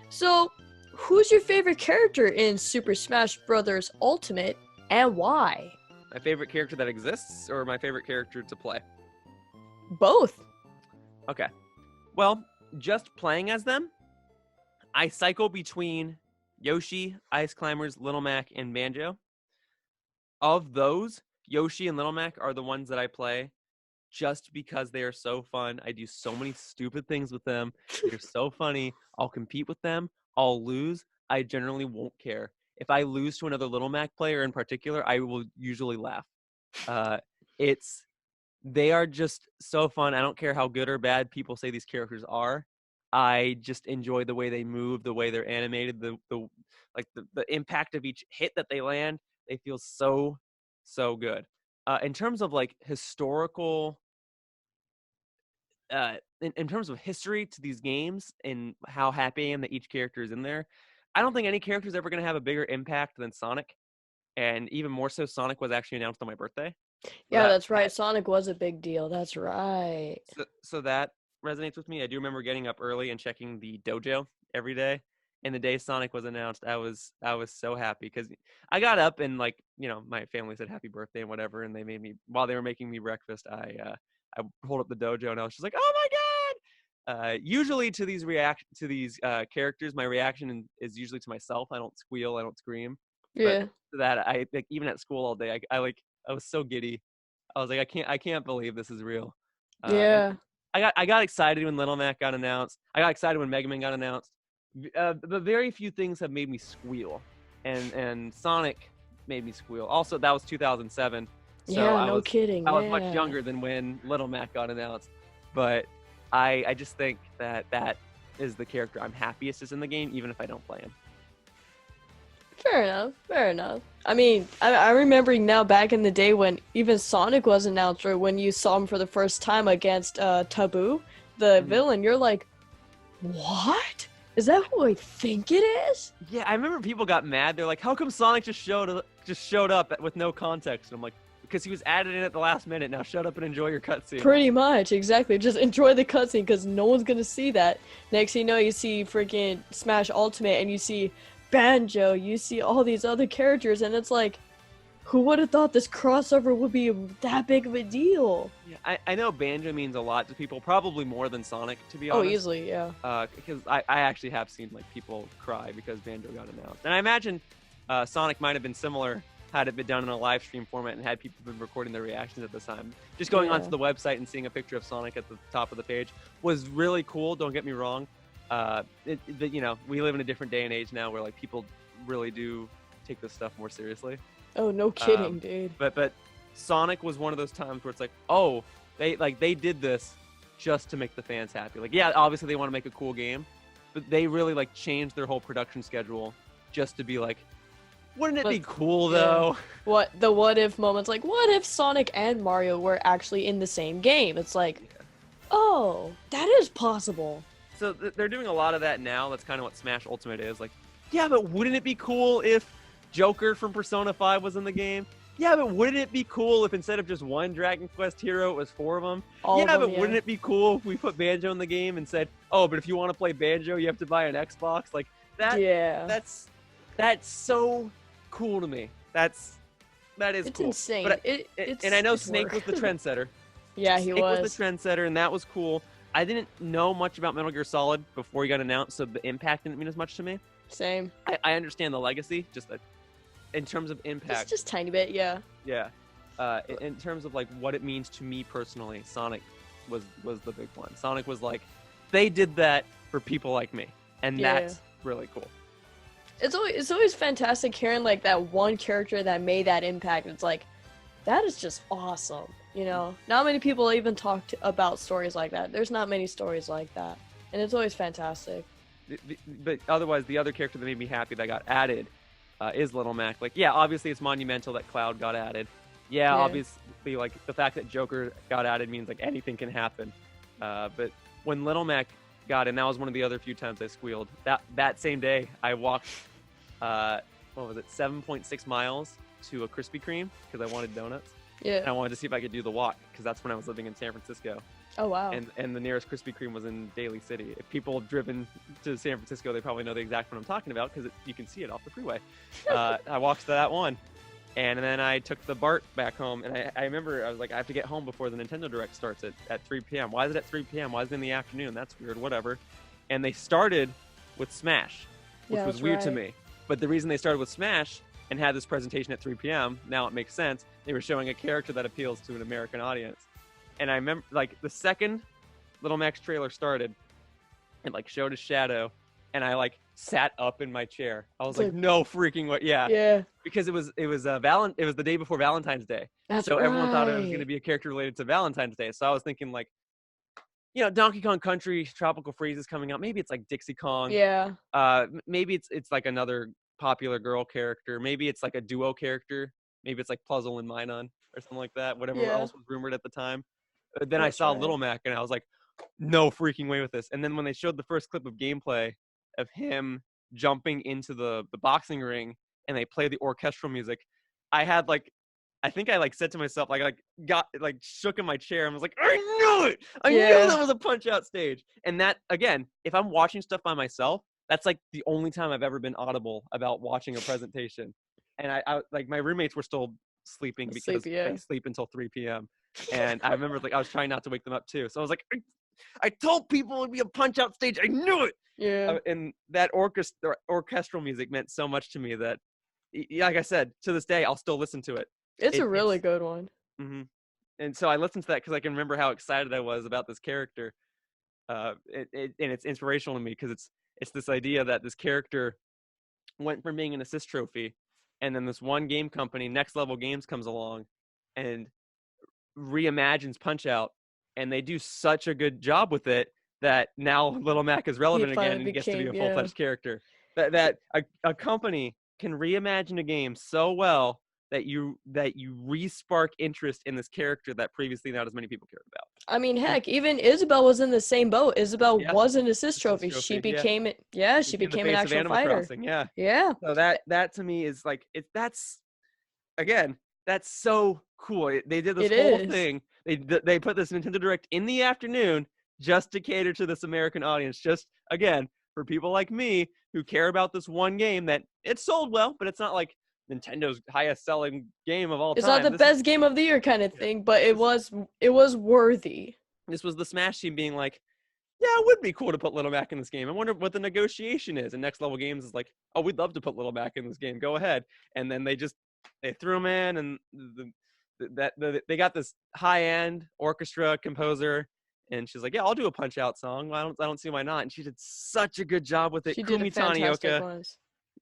So, who's your favorite character in Super Smash Brothers Ultimate, and why? My favorite character that exists, or my favorite character to play? Both. Okay. Well, just playing as them, I cycle between Yoshi, Ice Climbers, Little Mac, and Banjo. Of those, Yoshi and Little Mac are the ones that I play just because they are so fun. I do so many stupid things with them. They're so funny. I'll compete with them. I'll lose. I generally won't care. If I lose to another Little Mac player in particular, I will usually laugh. Uh, they are just so fun. I don't care how good or bad people say these characters are. I just enjoy the way they move, the way they're animated, the impact of each hit that they land. They feel so good. In terms of like historical, in terms of history to these games and how happy I am that each character is in there, I don't think any character is ever going to have a bigger impact than Sonic. And even more so, Sonic was actually announced on my birthday. So Yeah, that's right. Sonic was a big deal. That's right. So that resonates with me. I do remember getting up early and checking the dojo every day. And the day Sonic was announced, I was so happy because I got up and like, you know, my family said happy birthday and whatever, and they made me, while they were making me breakfast, I pulled up the dojo and I was just like, oh my god. Usually to these characters, my reaction is usually to myself. I don't squeal, I don't scream. But Yeah. to that, I like, even at school all day, I was so giddy. I was like, I can't believe this is real. And Yeah. I got excited when Little Mac got announced. I got excited when Mega Man got announced. But very few things have made me squeal, and Sonic made me squeal. Also, that was 2007, so Yeah, no kidding. I was Yeah. much younger than when Little Mac got announced. But I just think that is the character I'm happiest is in the game, even if I don't play him. Fair enough. Fair enough. I mean, I'm remembering now back in the day when even Sonic was announced, or when you saw him for the first time against Taboo, the villain, you're like, what? Is that who I think it is? Yeah, I remember people got mad. They're like, how come Sonic just showed up with no context? And I'm like, because he was added in at the last minute. Now shut up and enjoy your cutscene. Pretty much, exactly. Just enjoy the cutscene because no one's gonna see that. Next thing you know, you see freaking Smash Ultimate and you see Banjo, you see all these other characters, and it's like, who would have thought this crossover would be that big of a deal? Yeah, I know Banjo means a lot to people, probably more than Sonic, to be honest. Oh, easily, yeah. Because I actually have seen like people cry because Banjo got announced, and I imagine Sonic might have been similar had it been done in a live stream format and had people been recording their reactions at the time. Just going onto the website and seeing a picture of Sonic at the top of the page was really cool. Don't get me wrong. You know, we live in a different day and age now where like people really do take this stuff more seriously. Oh, no kidding, dude. But Sonic was one of those times where it's like, oh, they did this just to make the fans happy. Like, yeah, obviously they want to make a cool game, but they really like changed their whole production schedule just to be like, wouldn't it be cool though? What if moments, like what if Sonic and Mario were actually in the same game? It's like, oh, that is possible. So they're doing a lot of that now. That's kind of what Smash Ultimate is. Like, yeah, but wouldn't it be cool if Joker from Persona 5 was in the game? Yeah, but wouldn't it be cool if instead of just one Dragon Quest hero, it was 4 of them? Wouldn't it be cool if we put Banjo in the game and said, oh, but if you want to play Banjo, you have to buy an Xbox? Like, that. Yeah. That's so cool to me. That is it's cool. It's insane. But and I know Snake was the trendsetter. Yeah, he was. Snake was the trendsetter, and that was cool. I didn't know much about Metal Gear Solid before he got announced, so the impact didn't mean as much to me. Same. I understand the legacy, just in terms of impact. Just tiny bit, yeah. Yeah. In terms of like what it means to me personally, Sonic was the big one. Sonic was like, they did that for people like me, and that's really cool. It's always fantastic hearing like that one character that made that impact. It's like, that is just awesome. You know, not many people even talk about stories like that. There's not many stories like that, and it's always fantastic. But otherwise, the other character that made me happy that got added is Little Mac. Like, yeah, obviously it's monumental that Cloud got added. Yeah, obviously, like the fact that Joker got added means like anything can happen. But when Little Mac got in, that was one of the other few times I squealed. That same day, I walked, 7.6 miles to a Krispy Kreme because I wanted donuts. Yeah. And I wanted to see if I could do the walk because that's when I was living in San Francisco. Oh, wow. And the nearest Krispy Kreme was in Daly City. If people have driven to San Francisco, they probably know the exact one I'm talking about because you can see it off the freeway. I walked to that one. And then I took the BART back home, and I remember I was like, I have to get home before the Nintendo Direct starts at 3 p.m. Why is it at 3 p.m.? Why is it in the afternoon? That's weird, whatever. And they started with Smash, which Yeah, was that's weird to right. me. But the reason they started with Smash and had this presentation at 3 p.m., now it makes sense. They were showing a character that appeals to an American audience. And I remember, like, the second Little Mac's trailer started, and like showed his shadow, and I like sat up in my chair. I was It's like, like, no freaking what? Yeah, yeah, because it was it was the day before Valentine's Day, that's so everyone thought it was going to right. be a character related to Valentine's Day. So I was thinking like, Donkey Kong Country Tropical Freeze is coming out. Maybe it's like Dixie Kong. Yeah, Maybe it's like another popular girl character. Maybe it's like a duo character. Maybe it's like Puzzle and Minun or something like that. Whatever yeah, else was rumored at the time. But then I that's saw right. Little Mac and I was like, no freaking way with this. And then when they showed the first clip of gameplay of him jumping into the boxing ring and they play the orchestral music, I had like, I think I like said to myself, like got like shook in my chair and was like, I knew it. I knew Yeah, that was a punch out stage. And that, again, if I'm watching stuff by myself, that's like the only time I've ever been audible about watching a presentation. And I like my roommates were still sleeping because sleepy. they Yeah, sleep until 3 p.m. And I remember like I was trying not to wake them up too. So I was like, I told people it'd be a punch out stage. I knew it. yeah. And that orchestral music meant so much to me that, like I said, to this day, I'll still listen to it. It's a really It's good one. hmm And so I listened to that because I can remember how excited I was about this character. And it's inspirational to me because it's this idea that this character went from being an assist trophy, and then this one game company, Next Level Games, comes along and reimagines Punch Out, and they do such a good job with it that now Little Mac is He relevant again finally and gets to be a became, yeah. full-fledged character. That a company can reimagine a game so well that you re-spark interest in this character that previously not as many people cared about. I mean, And heck, even Isabel was in the same boat. Isabel yeah, was an assist assist trophy. She trophy. Yeah, became it. Yeah, she became the became an face of actual Animal fighter. Crossing. Yeah, Yeah, so that to me is like that's again, that's so cool. They did this it whole is. thing. They put this Nintendo Direct in the afternoon just to cater to this American audience. Just again for people like me who care about this one game that it sold well, but it's not like Nintendo's highest selling game of all It's not time. the best game of the year kind of Yeah, thing, but it this was it was worthy. this was the Smash team being like, yeah, it would be cool to put Little Mac in this game. I wonder what the negotiation is. And Next Level Games is like, oh, we'd love to put Little Mac in this game. Go ahead. And then they threw him in, and they got this high end orchestra composer, and she's like, yeah, I'll do a Punch Out song. I don't see why not. And she did such a good job with it. She did a fantastic one.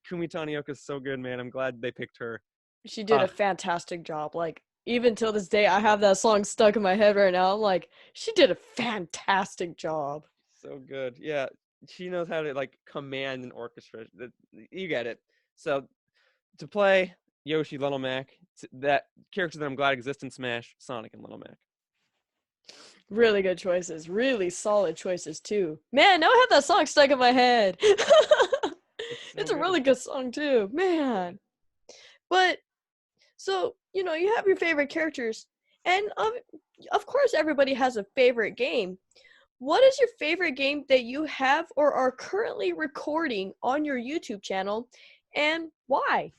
Kumi Tanioka is so good, man. I'm glad they picked her. She did a Ah, fantastic job. Like even till this day, I have that song stuck in my head right now. I'm like, she did a fantastic job. so good. Yeah, she knows how to like command an orchestra. You get it. So to play Yoshi, Little Mac, that character that I'm glad exists in Smash, Sonic and Little Mac. Really good choices. Really solid choices too. Man, now I have that song stuck in my head. It's so It's a good. really good song too. Man. But so, you have your favorite characters, and of course everybody has a favorite game. What is your favorite game that you have or are currently recording on your YouTube channel, and why?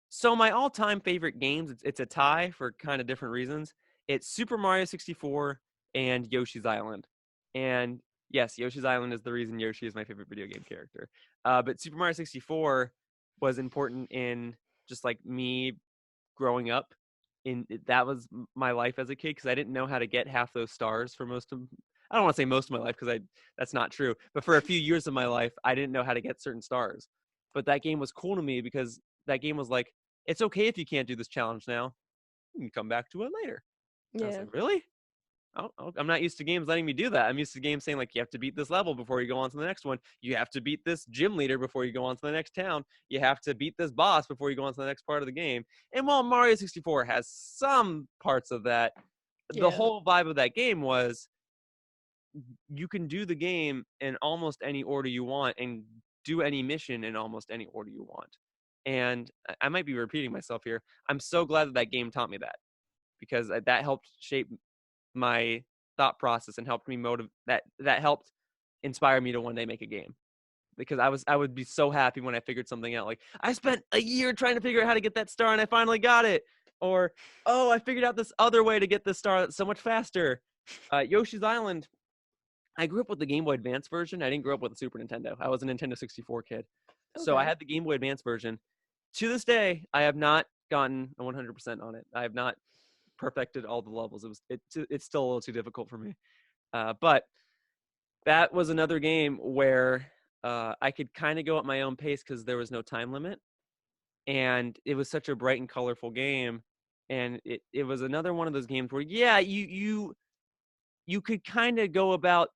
So my all-time favorite games, it's a tie for kind of different reasons. It's Super Mario 64 and Yoshi's Island. And yes, Yoshi's Island is the reason Yoshi is my favorite video game character. But Super Mario 64 was important in just like me growing up. That was my life as a kid because I didn't know how to get half those stars for most of. I don't want to say most of my life because that's not true. But for a few years of my life, I didn't know how to get certain stars. But that game was cool to me because that game was like, it's okay if you can't do this challenge now. You can come back to it later. And I was Yeah. like, really? I'm not used to games letting me do that. I'm used to games saying like you have to beat this level before you go on to the next one. You have to beat this gym leader before you go on to the next town. You have to beat this boss before you go on to the next part of the game. And while Mario 64 has some parts of that, the Yeah. whole vibe of that game was you can do the game in almost any order you want and do any mission in almost any order you want. And I might be repeating myself here. I'm so glad that that game taught me that because that helped shape my thought process and helped me that helped inspire me to one day make a game. because I would be so happy when I figured something out. Like, I spent a year trying to figure out how to get that star and I finally got it. Or, oh, I figured out this other way to get this star that's so much faster. Yoshi's Island, I grew up with the Game Boy Advance version. I didn't grow up with the Super Nintendo. I was a Nintendo 64 kid. So I Okay. had the Game Boy Advance version. To this day, I have not gotten a 100% on it. I have not perfected all the levels. It's still a little too difficult for me. But that was another game where I could kind of go at my own pace because there was no time limit, and it was such a bright and colorful game. And it was another one of those games where, yeah, you could kind of go about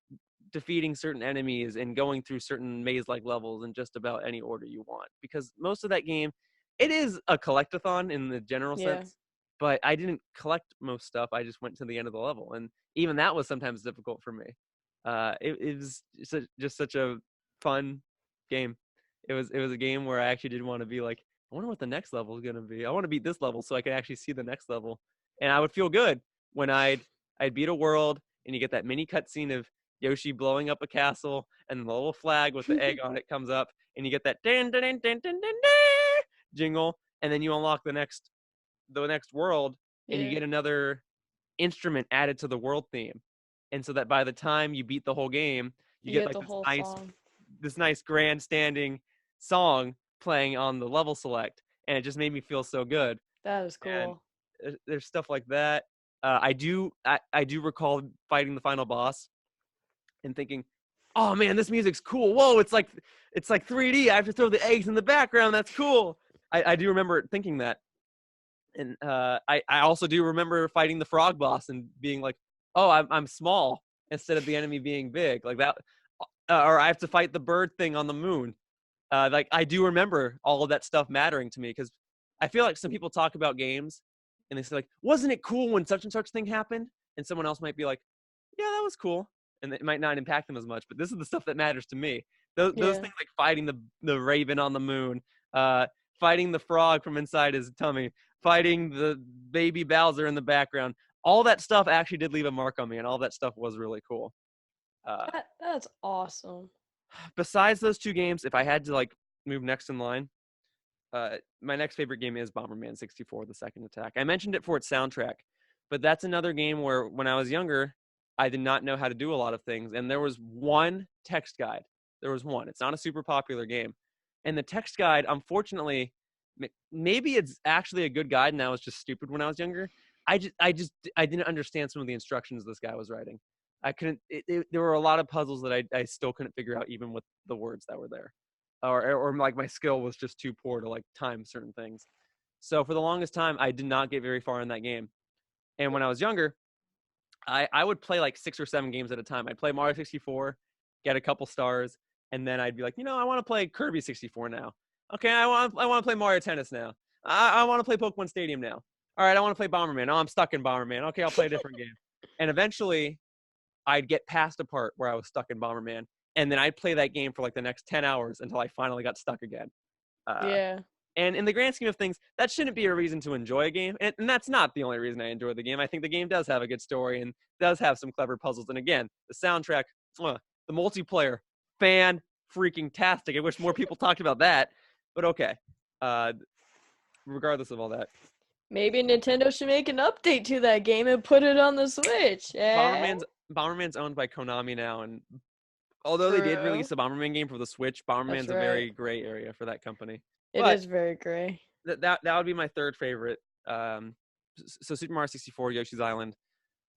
defeating certain enemies and going through certain maze-like levels in just about any order you want, because most of that game, it is a collectathon in the general Yeah. sense, but I didn't collect most stuff. I just went to the end of the level, and even that was sometimes difficult for me. It was just such a fun game. It was a game where I actually did want to be like, I wonder what the next level is going to be. I want to beat this level so I can actually see the next level, and I would feel good when I'd beat a world and you get that mini cutscene of Yoshi blowing up a castle, and the little flag with the egg on it comes up, and you get that dan dan dan dan dan dan jingle, and then you unlock the next world, and you Yeah. get another instrument added to the world theme, and so that by the time you beat the whole game, you You get get like the whole song. this nice grandstanding song playing on the level select, and it just made me feel so good. That is And cool. there's stuff like that. I do recall fighting the final boss and thinking, "Oh man, this music's cool! Whoa, it's like 3D. I have to throw the eggs in the background. That's cool." I do remember thinking that, and I also do remember fighting the frog boss and being like, "Oh, I'm small," instead of the enemy being big like that, or I have to fight the bird thing on the moon. Like, I do remember all of that stuff mattering to me, because I feel like some people talk about games and they say like, "Wasn't it cool when such and such thing happened?" And someone else might be like, "Yeah, that was cool," and it might not impact them as much. But this is the stuff that matters to me. Those Yeah. things like fighting the raven on the moon, uh, fighting the frog from inside his tummy, fighting the baby Bowser in the background. All that stuff actually did leave a mark on me, and all that stuff was really cool. Uh, That's awesome. Besides those two games, if I had to like move next in line, my next favorite game is Bomberman 64: The Second Attack. I mentioned it for its soundtrack, but that's another game where when I was younger, I did not know how to do a lot of things, and there was one text guide. There was one. It's not a super popular game, and the text guide, unfortunately, maybe it's actually a good guide, and I was just stupid when I was younger. I didn't understand some of the instructions this guy was writing. I couldn't. There were a lot of puzzles that I still couldn't figure out, even with the words that were there, or like my skill was just too poor to like time certain things. So for the longest time, I did not get very far in that game. And when I was younger, I would play like 6 or 7 games at a time. I'd play Mario 64, get a couple stars, and then I'd be like, I want to play Kirby 64 now. Okay, I want to play Mario Tennis now. I want to play Pokemon Stadium now. All right, I want to play Bomberman. Oh, I'm stuck in Bomberman. Okay, I'll play a different game. And eventually, I'd get past a part where I was stuck in Bomberman, and then I'd play that game for like the next 10 hours until I finally got stuck again. Uh, Yeah. and in the grand scheme of things, that shouldn't be a reason to enjoy a game. And that's not the only reason I enjoy the game. I think the game does have a good story and does have some clever puzzles. And again, the soundtrack, the multiplayer, fan freaking tastic. I wish more people talked about that. But okay. Uh, Regardless of all that, Maybe Nintendo should make an update to that game and put it on the Switch. Eh? Bomberman's owned by Konami now, and although they did True. release a Bomberman game for the Switch, That's Bomberman's a right. very gray area for that company. It But is very gray. that would be my third favorite. So Super Mario 64, Yoshi's Island,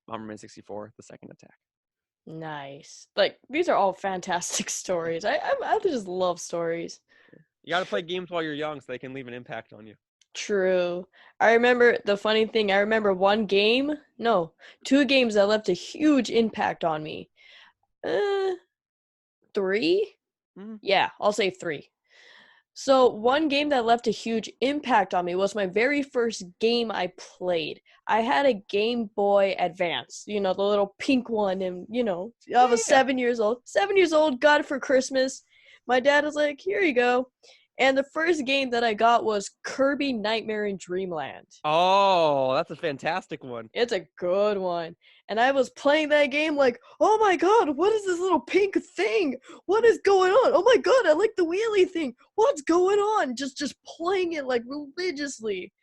Bomberman 64, The Second Attack. Nice. Like, these are all fantastic stories. I just love stories. You got to play games while you're young so they can leave an impact on you. True. I remember the funny thing, I remember two games that left a huge impact on me. Uh, Three? Mm, Yeah, I'll say three. So, one game that left a huge impact on me was my very first game I played. I had a Game Boy Advance, the little pink one, and, I was yeah. 7 years old. 7 years old, got it for Christmas. My dad was like, here you go. And the first game that I got was Kirby Nightmare in Dreamland. Oh, that's a fantastic one. It's a good one. And I was playing that game like, oh my god, what is this little pink thing? What is going on? Oh my god, I like the wheelie thing. What's going on? Just playing it like religiously.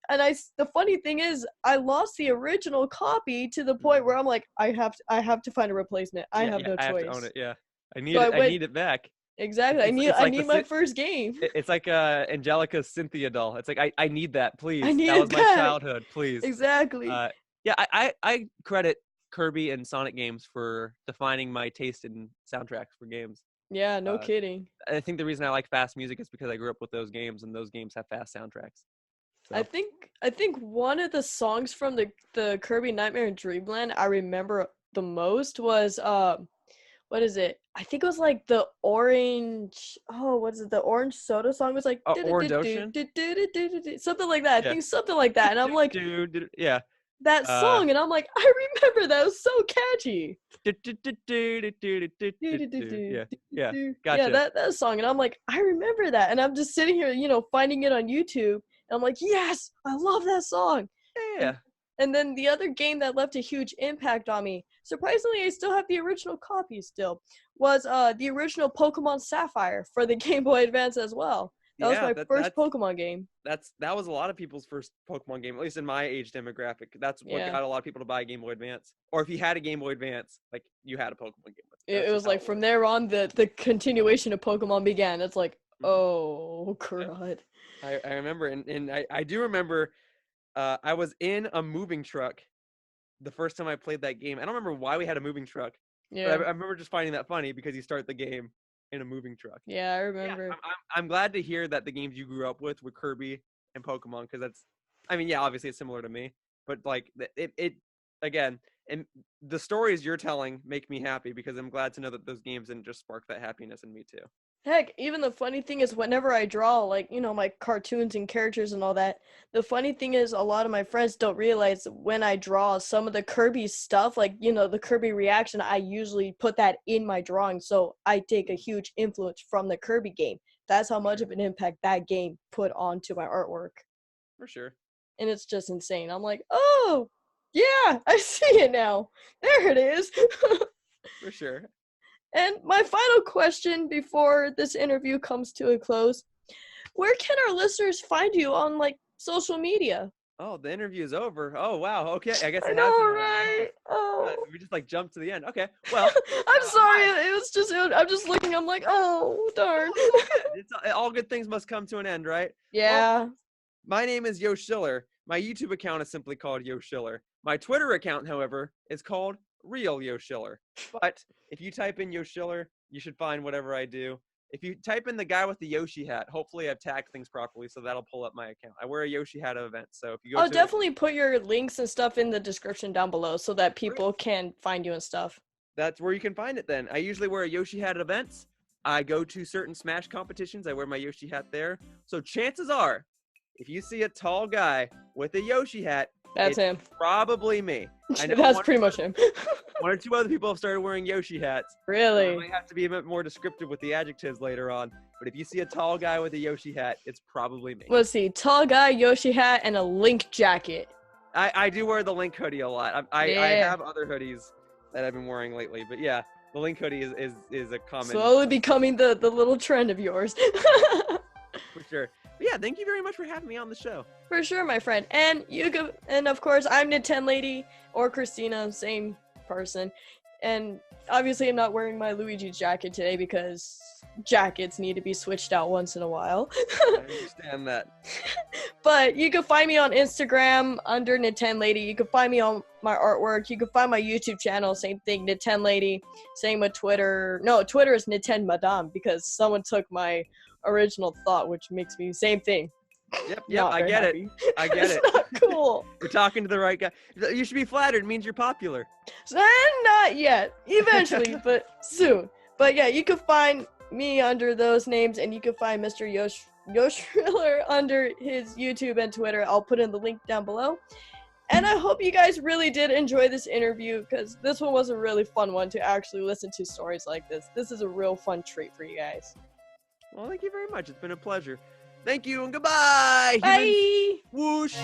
And the funny thing is, I lost the original copy to the point where I'm like, I have to find a replacement. I have no I choice. have to own it. Yeah, I need So it. I need it back. Exactly. It's I like need my first game. It's like Angelica's Cynthia doll. It's like I need that, please. I need that it was my back. childhood, please. Exactly. Yeah, I credit Kirby and Sonic games for defining my taste in soundtracks for games. Yeah, no kidding. I think the reason I like fast music is because I grew up with those games, and those games have fast soundtracks. So. I think one of the songs from the Kirby Nightmare in Dreamland I remember the most was what is it? I think it was like the orange. Oh, what is it? The orange soda song was like Orange Ocean, something like that. I think something like that. And I'm like, yeah, that song, and I'm like, I remember that. It was so catchy. Yeah, gotcha. Yeah, that song, and I'm like, I remember that, and I'm just sitting here, finding it on YouTube, and I'm like, yes, I love that song. Yeah. And then the other game that left a huge impact on me, surprisingly, I still have the original copy still, was the original Pokemon Sapphire for the Game Boy Advance as well. That was my first Pokemon game. That was a lot of people's first Pokemon game, at least in my age demographic. That's what got a lot of people to buy a Game Boy Advance. Or if you had a Game Boy Advance, like, you had a Pokemon game. It was like from there on, the continuation of Pokemon began. It's like, oh, crud. I remember, and I do remember I was in a moving truck the first time I played that game. I don't remember why we had a moving truck. Yeah. But I remember just finding that funny because you start the game in a moving truck. Yeah, I remember. Yeah, I'm glad to hear that the games you grew up with were Kirby and Pokemon, because obviously it's similar to me, but like it again, and the stories you're telling make me happy because I'm glad to know that those games didn't just spark that happiness in me too. Heck, even the funny thing is whenever I draw, like, my cartoons and characters and all that, the funny thing is a lot of my friends don't realize when I draw some of the Kirby stuff, like, the Kirby reaction, I usually put that in my drawing, so I take a huge influence from the Kirby game. That's how much of an impact that game put onto my artwork. For sure. And it's just insane. I'm like, oh, yeah, I see it now. There it is. For sure. And my final question before this interview comes to a close, where can our listeners find you on, like, social media? Oh, the interview is over. Oh, wow. Okay, I guess I know, right? Oh. We just, like, jumped to the end. Okay, well. I'm sorry. I'm just looking. I'm like, oh, darn. All good things must come to an end, right? Yeah. Well, my name is Yoshiller. My YouTube account is simply called Yoshiller. My Twitter account, however, is called Real Yoshiller. But if you type in Yoshiller, you should find whatever I do. If you type in the guy with the Yoshi hat, hopefully I've tagged things properly, so that'll pull up my account. I wear a Yoshi hat at events, so if you go I'll definitely put your links and stuff in the description down below so that people can find you and stuff. That's where you can find it then. I usually wear a Yoshi hat at events. I go to certain Smash competitions. I wear my Yoshi hat there. So chances are, if you see a tall guy with a Yoshi hat, that's him. Probably me. I know that's pretty much him. One or two other people have started wearing Yoshi hats. Really? I might have to be a bit more descriptive with the adjectives later on. But if you see a tall guy with a Yoshi hat, it's probably me. Let's see. Tall guy, Yoshi hat, and a Link jacket. I do wear the Link hoodie a lot. I have other hoodies that I've been wearing lately. But yeah, the Link hoodie is a common. Slowly becoming the little trend of yours. For sure. But yeah, thank you very much for having me on the show. For sure, my friend. And of course, I'm NintenLady or Christina, same person. And obviously, I'm not wearing my Luigi jacket today because jackets need to be switched out once in a while. I understand that. But you can find me on Instagram under NintenLady. You can find me on my artwork. You can find my YouTube channel, same thing, NintenLady. Same with Twitter. No, Twitter is NintenMadame because someone took my original thought, which makes me same thing. Yep, I get it. I get it. It's not cool. You're talking to the right guy. You should be flattered. It means you're popular. Not yet. Eventually, but soon. But yeah, you can find me under those names, and you can find Mr. Yoshiller under his YouTube and Twitter. I'll put in the link down below. And I hope you guys really did enjoy this interview, because this one was a really fun one to actually listen to stories like this. This is a real fun treat for you guys. Well, thank you very much. It's been a pleasure. Thank you and goodbye. Bye. Humans. Whoosh.